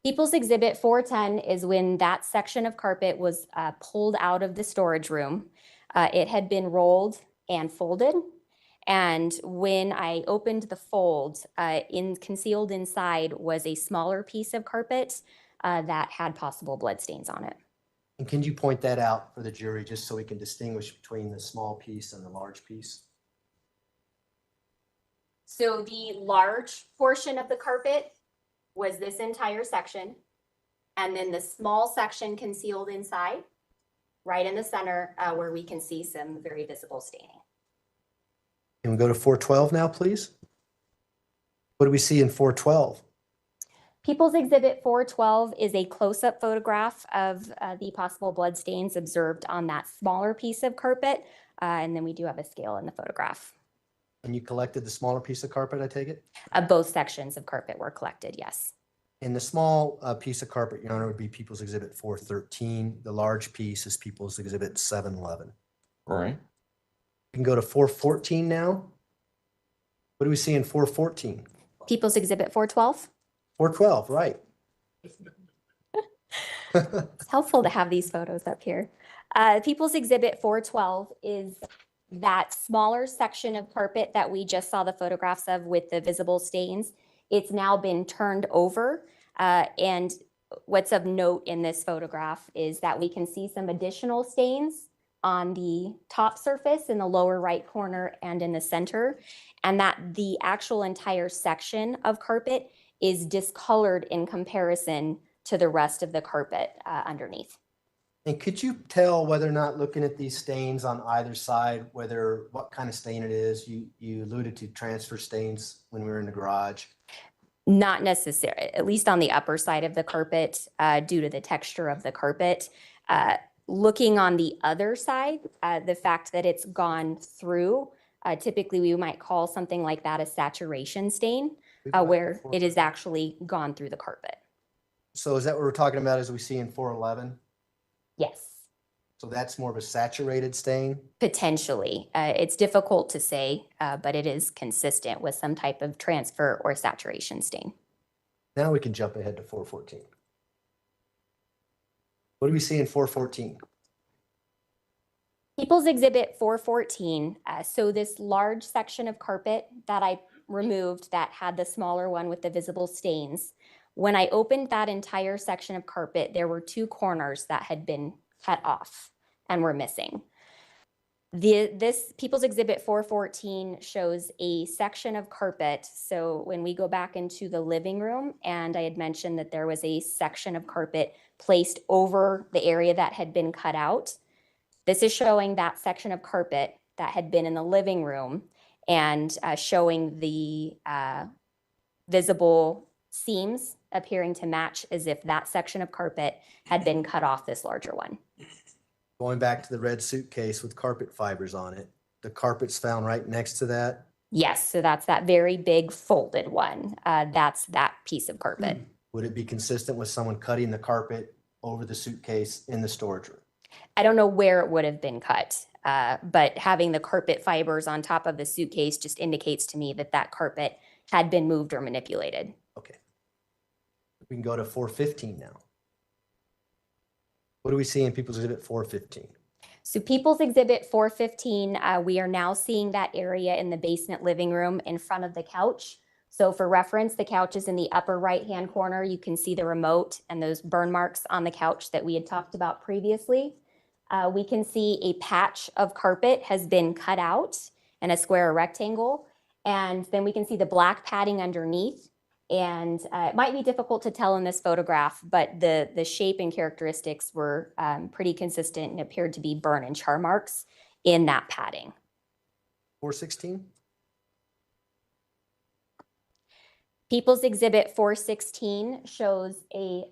People's Exhibit 410 is when that section of carpet was pulled out of the storage room. It had been rolled and folded. And when I opened the fold, concealed inside was a smaller piece of carpet that had possible blood stains on it. And can you point that out for the jury just so we can distinguish between the small piece and the large piece? So the large portion of the carpet was this entire section. And then the small section concealed inside, right in the center where we can see some very visible staining. Can we go to 412 now, please? What do we see in 412? People's Exhibit 412 is a close-up photograph of the possible blood stains observed on that smaller piece of carpet. And then we do have a scale in the photograph. And you collected the smaller piece of carpet, I take it? Both sections of carpet were collected, yes. And the small piece of carpet, Your Honor, would be People's Exhibit 413. The large piece is People's Exhibit 711. All right. We can go to 414 now. What do we see in 414? People's Exhibit 412. 412, right. It's helpful to have these photos up here. People's Exhibit 412 is that smaller section of carpet that we just saw the photographs of with the visible stains. It's now been turned over. And what's of note in this photograph is that we can see some additional stains on the top surface in the lower right corner and in the center, and that the actual entire section of carpet is discolored in comparison to the rest of the carpet underneath. And could you tell whether or not, looking at these stains on either side, what kind of stain it is? You alluded to transfer stains when we were in the garage. Not necessarily, at least on the upper side of the carpet, due to the texture of the carpet. Looking on the other side, the fact that it's gone through, typically we might call something like that a saturation stain, where it is actually gone through the carpet. So is that what we're talking about as we see in 411? Yes. So that's more of a saturated stain? Potentially. It's difficult to say, but it is consistent with some type of transfer or saturation stain. Now we can jump ahead to 414. What do we see in 414? People's Exhibit 414. So this large section of carpet that I removed that had the smaller one with the visible stains, when I opened that entire section of carpet, there were two corners that had been cut off and were missing. This People's Exhibit 414 shows a section of carpet. So when we go back into the living room, and I had mentioned that there was a section of carpet placed over the area that had been cut out. This is showing that section of carpet that had been in the living room and showing the visible seams appearing to match as if that section of carpet had been cut off this larger one. Going back to the red suitcase with carpet fibers on it, the carpet's found right next to that. Yes, so that's that very big folded one. That's that piece of carpet. Would it be consistent with someone cutting the carpet over the suitcase in the storage room? I don't know where it would have been cut, but having the carpet fibers on top of the suitcase just indicates to me that that carpet had been moved or manipulated. Okay. We can go to 415 now. What do we see in People's Exhibit 415? So People's Exhibit 415, we are now seeing that area in the basement living room in front of the couch. So for reference, the couch is in the upper right-hand corner. You can see the remote and those burn marks on the couch that we had talked about previously. We can see a patch of carpet has been cut out in a square or rectangle. And then we can see the black padding underneath. And it might be difficult to tell in this photograph, but the shape and characteristics were pretty consistent and appeared to be burn and char marks in that padding. 416? People's Exhibit 416 shows a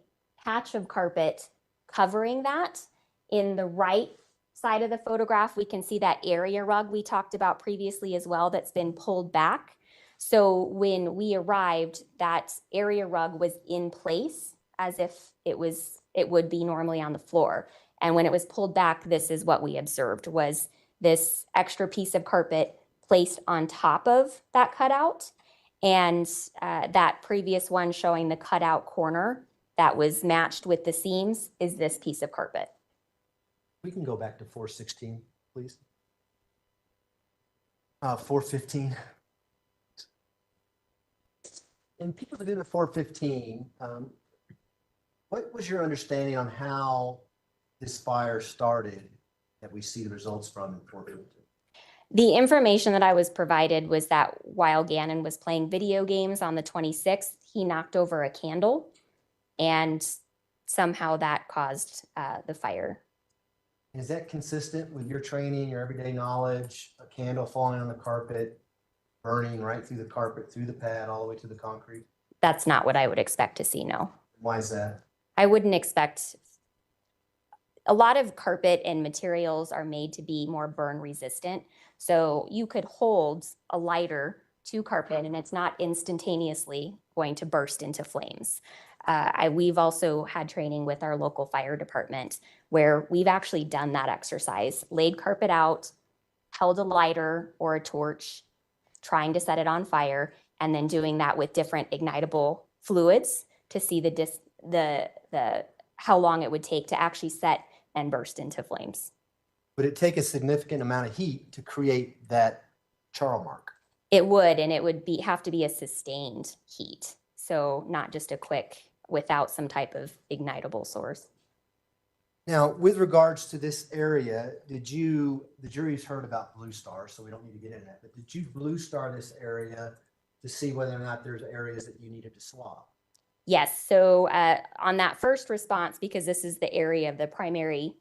patch of carpet covering that. In the right side of the photograph, we can see that area rug we talked about previously as well that's been pulled back. So when we arrived, that area rug was in place as if it would be normally on the floor. And when it was pulled back, this is what we observed, was this extra piece of carpet placed on top of that cutout. And that previous one showing the cutout corner that was matched with the seams is this piece of carpet. We can go back to 416, please. 415. And people that did the 415, what was your understanding on how this fire started that we see the results from in 415? The information that I was provided was that while Gannon was playing video games on the 26th, he knocked over a candle and somehow that caused the fire. Is that consistent with your training, your everyday knowledge, a candle falling on the carpet, burning right through the carpet, through the pad, all the way to the concrete? That's not what I would expect to see, no. Why is that? I wouldn't expect, a lot of carpet and materials are made to be more burn resistant. So you could hold a lighter to carpet and it's not instantaneously going to burst into flames. We've also had training with our local fire department where we've actually done that exercise, laid carpet out, held a lighter or a torch, trying to set it on fire, and then doing that with different ignitable fluids to see how long it would take to actually set and burst into flames. Would it take a significant amount of heat to create that char mark? It would, and it would have to be a sustained heat. So not just a quick, without some type of ignitable source. Now, with regards to this area, the jury's heard about Blue Star, so we don't need to get into that, but did you Blue Star this area to see whether or not there's areas that you needed to swab? Yes, so on that first response, because this is the area of the primary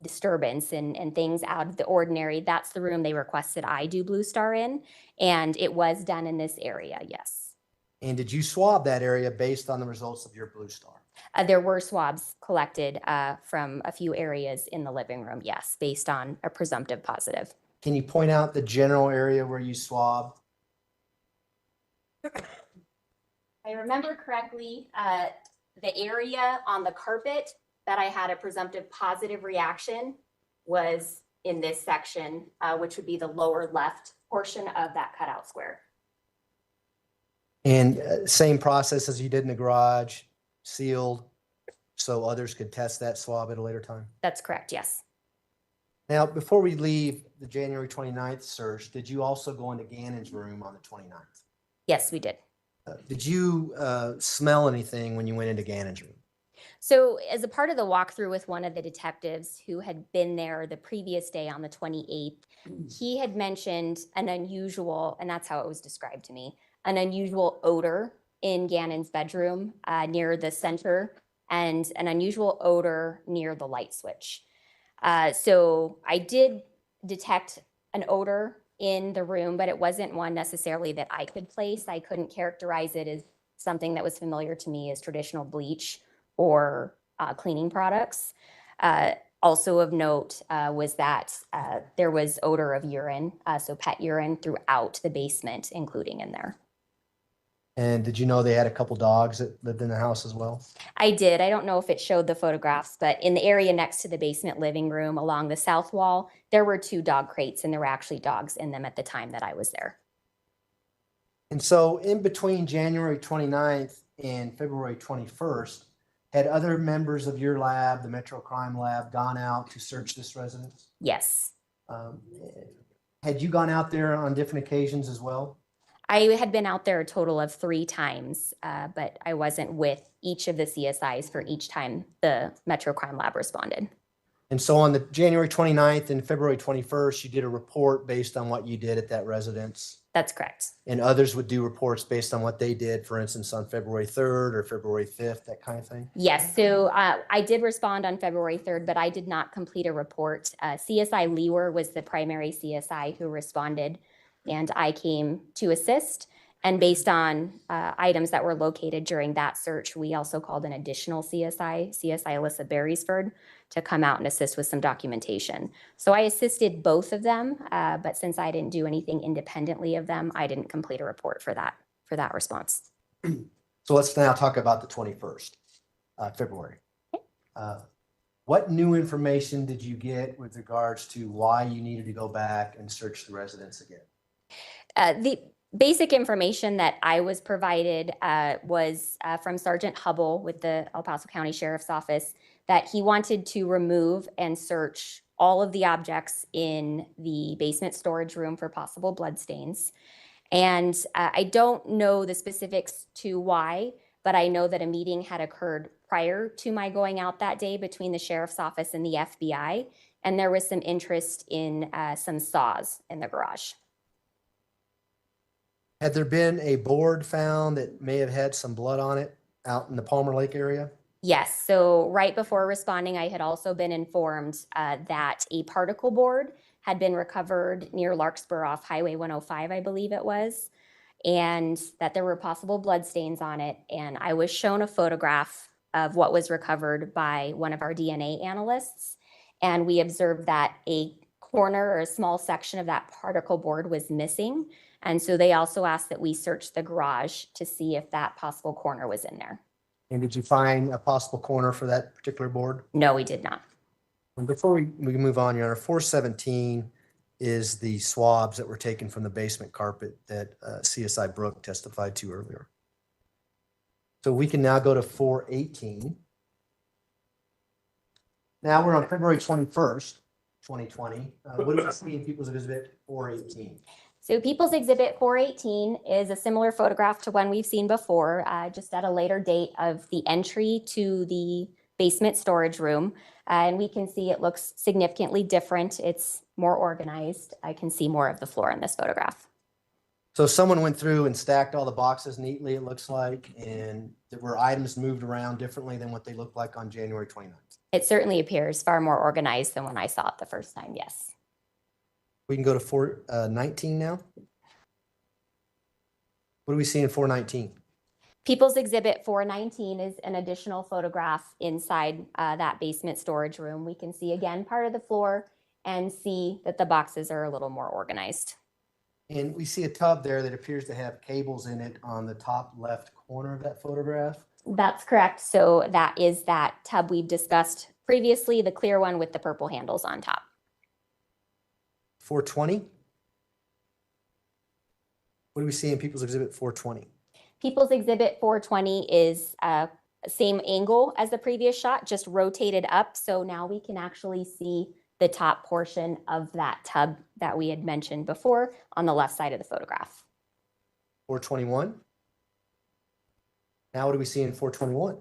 disturbance and things out of the ordinary, that's the room they requested I do Blue Star in, and it was done in this area, yes. And did you swab that area based on the results of your Blue Star? There were swabs collected from a few areas in the living room, yes, based on a presumptive positive. Can you point out the general area where you swabbed? I remember correctly, the area on the carpet that I had a presumptive positive reaction was in this section, which would be the lower left portion of that cutout square. And same process as you did in the garage, sealed, so others could test that swab at a later time? That's correct, yes. Now, before we leave the January 29th search, did you also go into Gannon's room on the 29th? Yes, we did. Did you smell anything when you went into Gannon's room? So as a part of the walkthrough with one of the detectives who had been there the previous day on the 28th, he had mentioned an unusual, and that's how it was described to me, an unusual odor in Gannon's bedroom near the center and an unusual odor near the light switch. So I did detect an odor in the room, but it wasn't one necessarily that I could place. I couldn't characterize it as something that was familiar to me as traditional bleach or cleaning products. Also of note was that there was odor of urine, so pet urine throughout the basement, including in there. And did you know they had a couple dogs that lived in the house as well? I did. I don't know if it showed the photographs, but in the area next to the basement living room along the south wall, there were 2 dog crates and there were actually dogs in them at the time that I was there. And so in between January 29th and February 21st, had other members of your lab, the Metro Crime Lab, gone out to search this residence? Yes. Had you gone out there on different occasions as well? I had been out there a total of 3 times, but I wasn't with each of the CSIs for each time the Metro Crime Lab responded. And so on the January 29th and February 21st, you did a report based on what you did at that residence. That's correct. And others would do reports based on what they did, for instance, on February 3rd or February 5th, that kind of thing? Yes, so I did respond on February 3rd, but I did not complete a report. CSI Lewer was the primary CSI who responded, and I came to assist. And based on items that were located during that search, we also called an additional CSI Alyssa Beresford, to come out and assist with some documentation. So I assisted both of them, but since I didn't do anything independently of them, I didn't complete a report for that response. So let's now talk about the 21st, February. What new information did you get with regards to why you needed to go back and search the residence again? The basic information that I was provided was from Sergeant Hubble with the El Paso County Sheriff's Office, that he wanted to remove and search all of the objects in the basement storage room for possible bloodstains. And I don't know the specifics to why, but I know that a meeting had occurred prior to my going out that day between the Sheriff's Office and the FBI, and there was some interest in some saws in the garage. Had there been a board found that may have had some blood on it out in the Palmer Lake area? Yes, so right before responding, I had also been informed that a particle board had been recovered near Larkspur off Highway 105, I believe it was, and that there were possible blood stains on it. And I was shown a photograph of what was recovered by one of our DNA analysts. And we observed that a corner or a small section of that particle board was missing. And so they also asked that we search the garage to see if that possible corner was in there. And did you find a possible corner for that particular board? No, we did not. And before we move on, Your Honor, 417 is the swabs that were taken from the basement carpet that CSI Brooke testified to earlier. So we can now go to 418. Now we're on February 21st, 2020. What do we see in People's Exhibit 418? So People's Exhibit 418 is a similar photograph to one we've seen before, just at a later date of the entry to the basement storage room. And we can see it looks significantly different. It's more organized. I can see more of the floor in this photograph. So someone went through and stacked all the boxes neatly, it looks like, and there were items moved around differently than what they looked like on January 29th. It certainly appears far more organized than when I saw it the first time, yes. We can go to 419 now. What do we see in 419? People's Exhibit 419 is an additional photograph inside that basement storage room. We can see again part of the floor and see that the boxes are a little more organized. And we see a tub there that appears to have cables in it on the top left corner of that photograph. That's correct. So that is that tub we've discussed previously, the clear one with the purple handles on top. 420. What do we see in People's Exhibit 420? People's Exhibit 420 is same angle as the previous shot, just rotated up. So now we can actually see the top portion of that tub that we had mentioned before on the left side of the photograph. 421. Now what do we see in 421?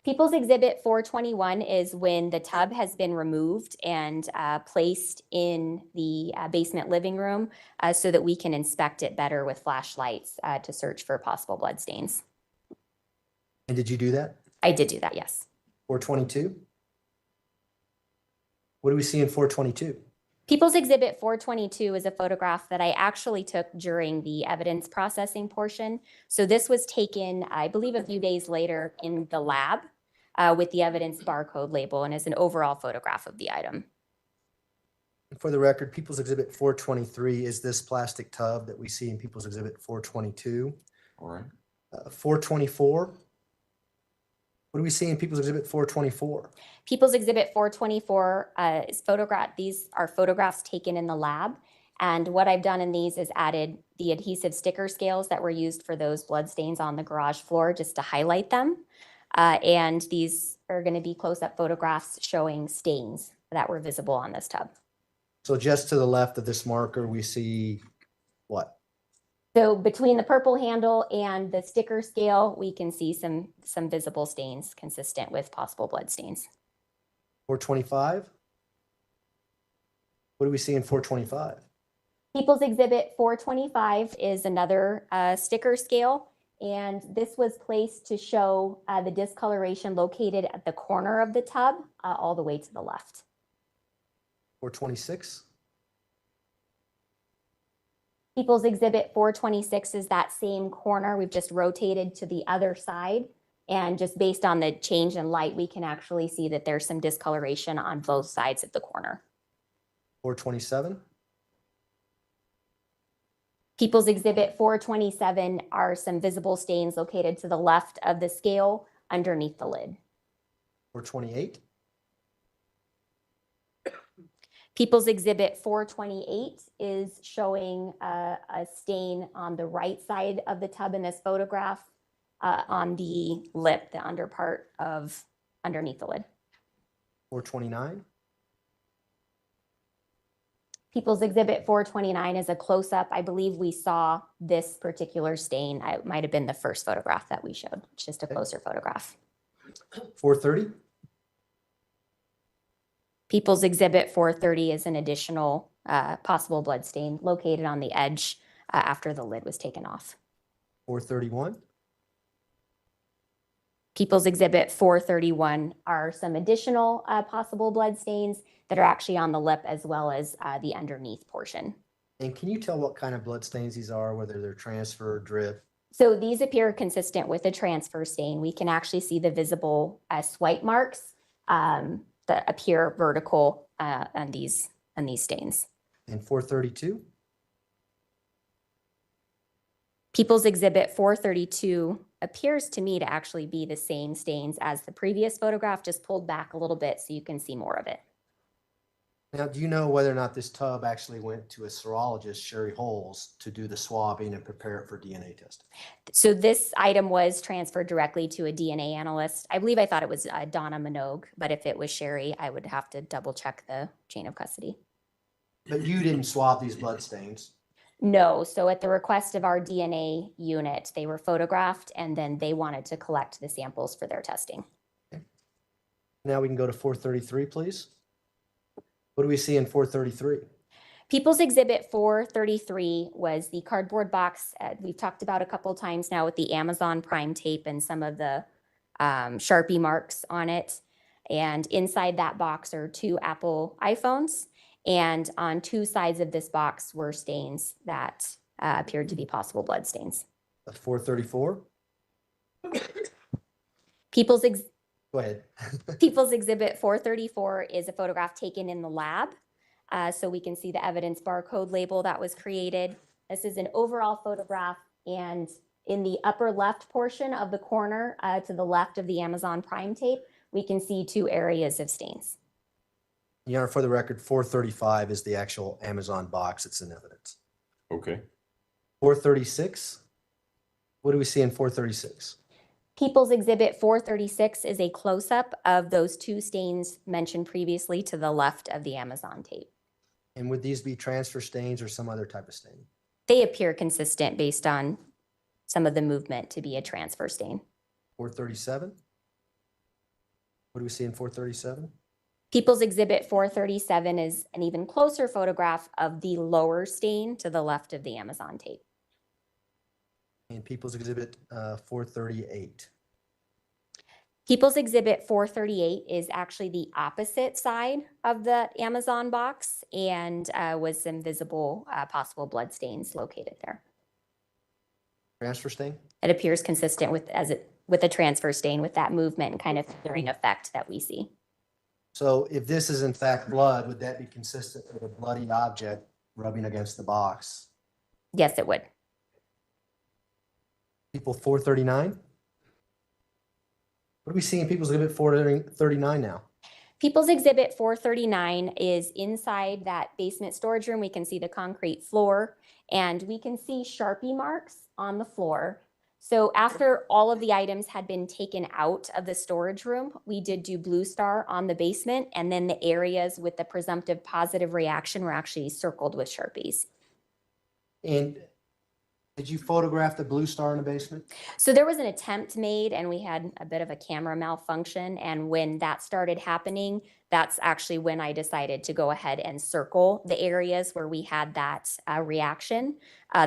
People's Exhibit 421 is when the tub has been removed and placed in the basement living room so that we can inspect it better with flashlights to search for possible blood stains. And did you do that? I did do that, yes. 422. What do we see in 422? People's Exhibit 422 is a photograph that I actually took during the evidence processing portion. So this was taken, I believe, a few days later in the lab with the evidence barcode label and is an overall photograph of the item. For the record, People's Exhibit 423 is this plastic tub that we see in People's Exhibit 422. All right. 424. What do we see in People's Exhibit 424? People's Exhibit 424 is photograph. These are photographs taken in the lab. And what I've done in these is added the adhesive sticker scales that were used for those blood stains on the garage floor just to highlight them. And these are going to be close-up photographs showing stains that were visible on this tub. So just to the left of this marker, we see what? So between the purple handle and the sticker scale, we can see some visible stains consistent with possible blood stains. 425. What do we see in 425? People's Exhibit 425 is another sticker scale, and this was placed to show the discoloration located at the corner of the tub all the way to the left. 426. People's Exhibit 426 is that same corner. We've just rotated to the other side. And just based on the change in light, we can actually see that there's some discoloration on both sides of the corner. 427. People's Exhibit 427 are some visible stains located to the left of the scale underneath the lid. 428. People's Exhibit 428 is showing a stain on the right side of the tub in this photograph on the lip, the under part of underneath the lid. 429. People's Exhibit 429 is a close-up. I believe we saw this particular stain. It might have been the first photograph that we showed. It's just a closer photograph. 430. People's Exhibit 430 is an additional possible blood stain located on the edge after the lid was taken off. 431. People's Exhibit 431 are some additional possible blood stains that are actually on the lip as well as the underneath portion. And can you tell what kind of blood stains these are, whether they're transfer, drip? So these appear consistent with a transfer stain. We can actually see the visible swipe marks that appear vertical on these stains. And 432? People's Exhibit 432 appears to me to actually be the same stains as the previous photograph, just pulled back a little bit so you can see more of it. Now, do you know whether or not this tub actually went to a serologist, Sherry Holes, to do the swabbing and prepare it for DNA testing? So this item was transferred directly to a DNA analyst. I believe I thought it was Donna Minogue, but if it was Sherry, I would have to double check the chain of custody. But you didn't swab these blood stains? No, so at the request of our DNA unit, they were photographed and then they wanted to collect the samples for their testing. Okay. Now we can go to 433, please. What do we see in 433? People's Exhibit 433 was the cardboard box we've talked about a couple times now with the Amazon Prime tape and some of the Sharpie marks on it. And inside that box are 2 Apple iPhones. And on 2 sides of this box were stains that appeared to be possible blood stains. 434? Go ahead. People's Exhibit 434 is a photograph taken in the lab. So we can see the evidence barcode label that was created. This is an overall photograph, and in the upper left portion of the corner to the left of the Amazon Prime tape, we can see 2 areas of stains. Your Honor, for the record, 435 is the actual Amazon box that's in evidence. Okay. 436? What do we see in 436? People's Exhibit 436 is a close-up of those 2 stains mentioned previously to the left of the Amazon tape. And would these be transfer stains or some other type of stain? They appear consistent based on some of the movement to be a transfer stain. 437? What do we see in 437? People's Exhibit 437 is an even closer photograph of the lower stain to the left of the Amazon tape. And People's Exhibit 438. People's Exhibit 438 is actually the opposite side of the Amazon box and was some visible possible blood stains located there. Transfer stain? It appears consistent with a transfer stain with that movement and kind of filtering effect that we see. So if this is in fact blood, would that be consistent with a bloody object rubbing against the box? Yes, it would. People 439? What do we see in People's Exhibit 439 now? People's Exhibit 439 is inside that basement storage room. We can see the concrete floor and we can see Sharpie marks on the floor. So after all of the items had been taken out of the storage room, we did do Blue Star on the basement, and then the areas with the presumptive positive reaction were actually circled with Sharpies. And did you photograph the Blue Star in the basement? So there was an attempt made and we had a bit of a camera malfunction. And when that started happening, that's actually when I decided to go ahead and circle the areas where we had that reaction.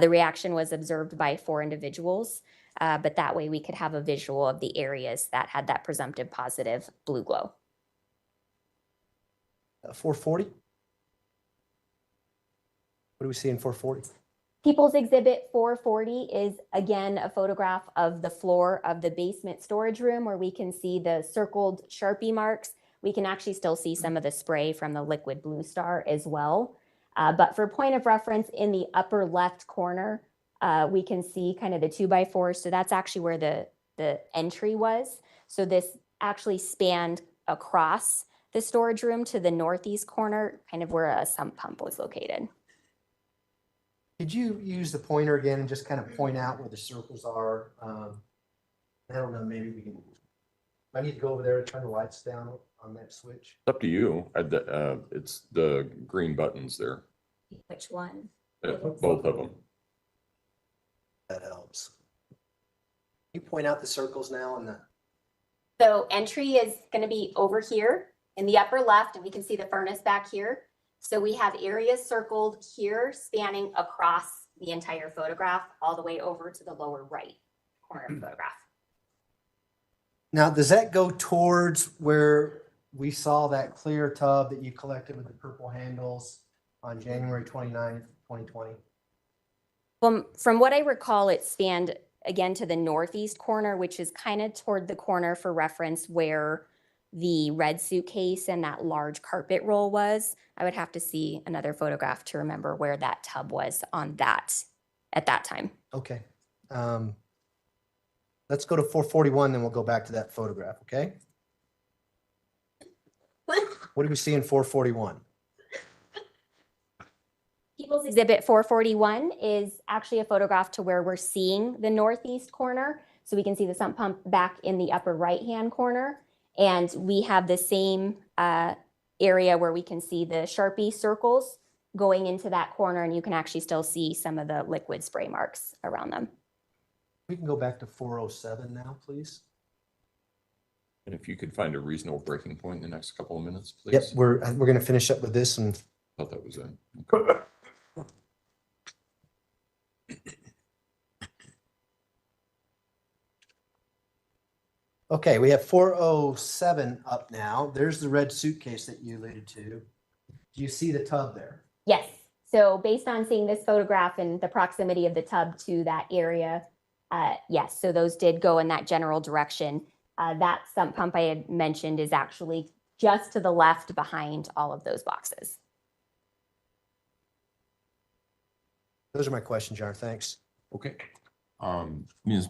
The reaction was observed by 4 individuals, but that way we could have a visual of the areas that had that presumptive positive blue glow. 440? What do we see in 440? People's Exhibit 440 is again a photograph of the floor of the basement storage room where we can see the circled Sharpie marks. We can actually still see some of the spray from the liquid Blue Star as well. But for point of reference, in the upper left corner, we can see kind of the 2x4. So that's actually where the entry was. So this actually spanned across the storage room to the northeast corner, kind of where a sump pump was located. Could you use the pointer again and just kind of point out where the circles are? I don't know, maybe we can, I need to go over there and turn the lights down on that switch. It's up to you. It's the green buttons there, Which one? both of them. That helps. Can you point out the circles now on the, So entry is going to be over here in the upper left, and we can see the furnace back here. So we have areas circled here spanning across the entire photograph all the way over to the lower right corner of the photograph. now does that go towards where we saw that clear tub that you collected with the purple handles on January 29th, 2020? From what I recall, it spanned again, to the northeast corner, which is kind of toward the corner for reference where the red suitcase and that large carpet roll was. I would have to see another photograph to remember where that tub was on that at that time. Okay. Let's go to 441, then we'll go back to that photograph, okay? What do we see in 441? People's Exhibit 441 is actually a photograph to where we're seeing the northeast corner. So we can see the sump pump back in the upper right-hand corner. And we have the same area where we can see the Sharpie circles going into that corner, and you can actually still see some of the liquid spray marks around them. We can go back to 407 now, please. And if you could find a reasonable breaking point in the next couple of minutes, please. Yep, we're going to finish up with this and Thought that was it. okay, we have 407 up now. There's the red suitcase that you alluded to. Do you see the tub there? Yes. So based on seeing this photograph and the proximity of the tub to that area, yes. So those did go in that general direction. That sump pump I had mentioned is actually just to the left behind all of those boxes. Those are my questions, Jar. Thanks. Okay. Ms.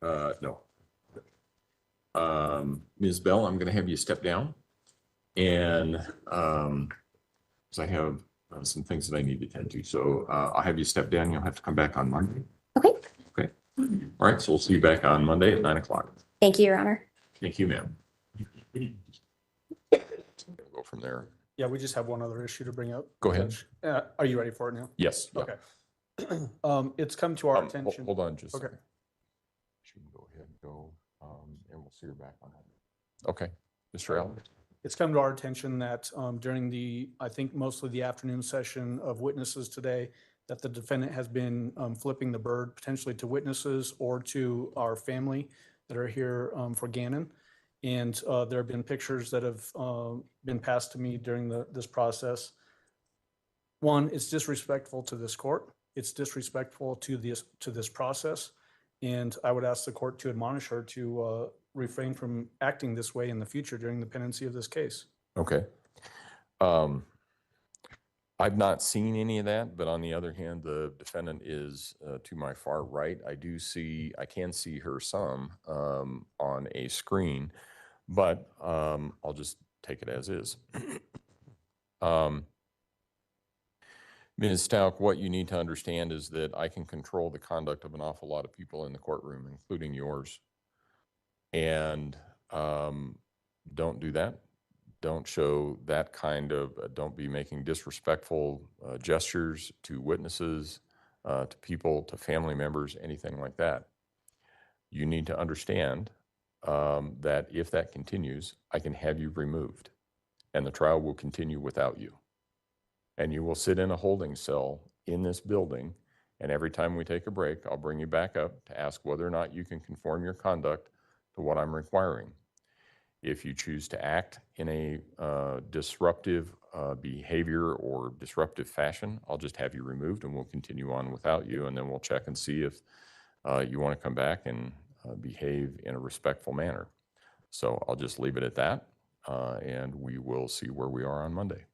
No. Ms. Bell, I'm going to have you step down. And because I have some things that I need to attend to. So I'll have you step down. You'll have to come back on Monday. Okay. Okay. All right. So we'll see you back on Monday at 9 o'clock. Thank you, Your Honor. Thank you, ma'am. We'll go from there. Yeah, we just have one other issue to bring up. Go ahead. Judge. Are you ready for it now? Yes. Yeah. Okay. It's come to our attention. Hold on just a Okay. second. She can go ahead and go, and we'll see her back on that. Okay. Mr. Allen. It's come to our attention that during the, I think mostly the afternoon session of witnesses today, that the defendant has been flipping the bird potentially to witnesses or to our family that are here for Gannon. And there have been pictures that have been passed to me during this process. One, it's disrespectful to this court. It's disrespectful to this process. And I would ask the court to admonish her to refrain from acting this way in the future during the pendency of this case. Okay. I've not seen any of that, but on the other hand, the defendant is to my far right. I can see her some on a screen, but I'll just take it as is. Ms. Stauch, what you need to understand is that I can control the conduct of an awful lot of people in the courtroom, including yours. And don't do that. Don't show that kind of, don't be making disrespectful gestures to witnesses, to people, to family members, anything like that. You need to understand that if that continues, I can have you removed and the trial will continue without you. And you will sit in a holding cell in this building, and every time we take a break, I'll bring you back up to ask whether or not you can conform your conduct to what I'm requiring. If you choose to act in a disruptive behavior or disruptive fashion, I'll just have you removed and we'll continue on without you, and then we'll check and see if you want to come back and behave in a respectful manner. So I'll just leave it at that, and we will see where we are on Monday.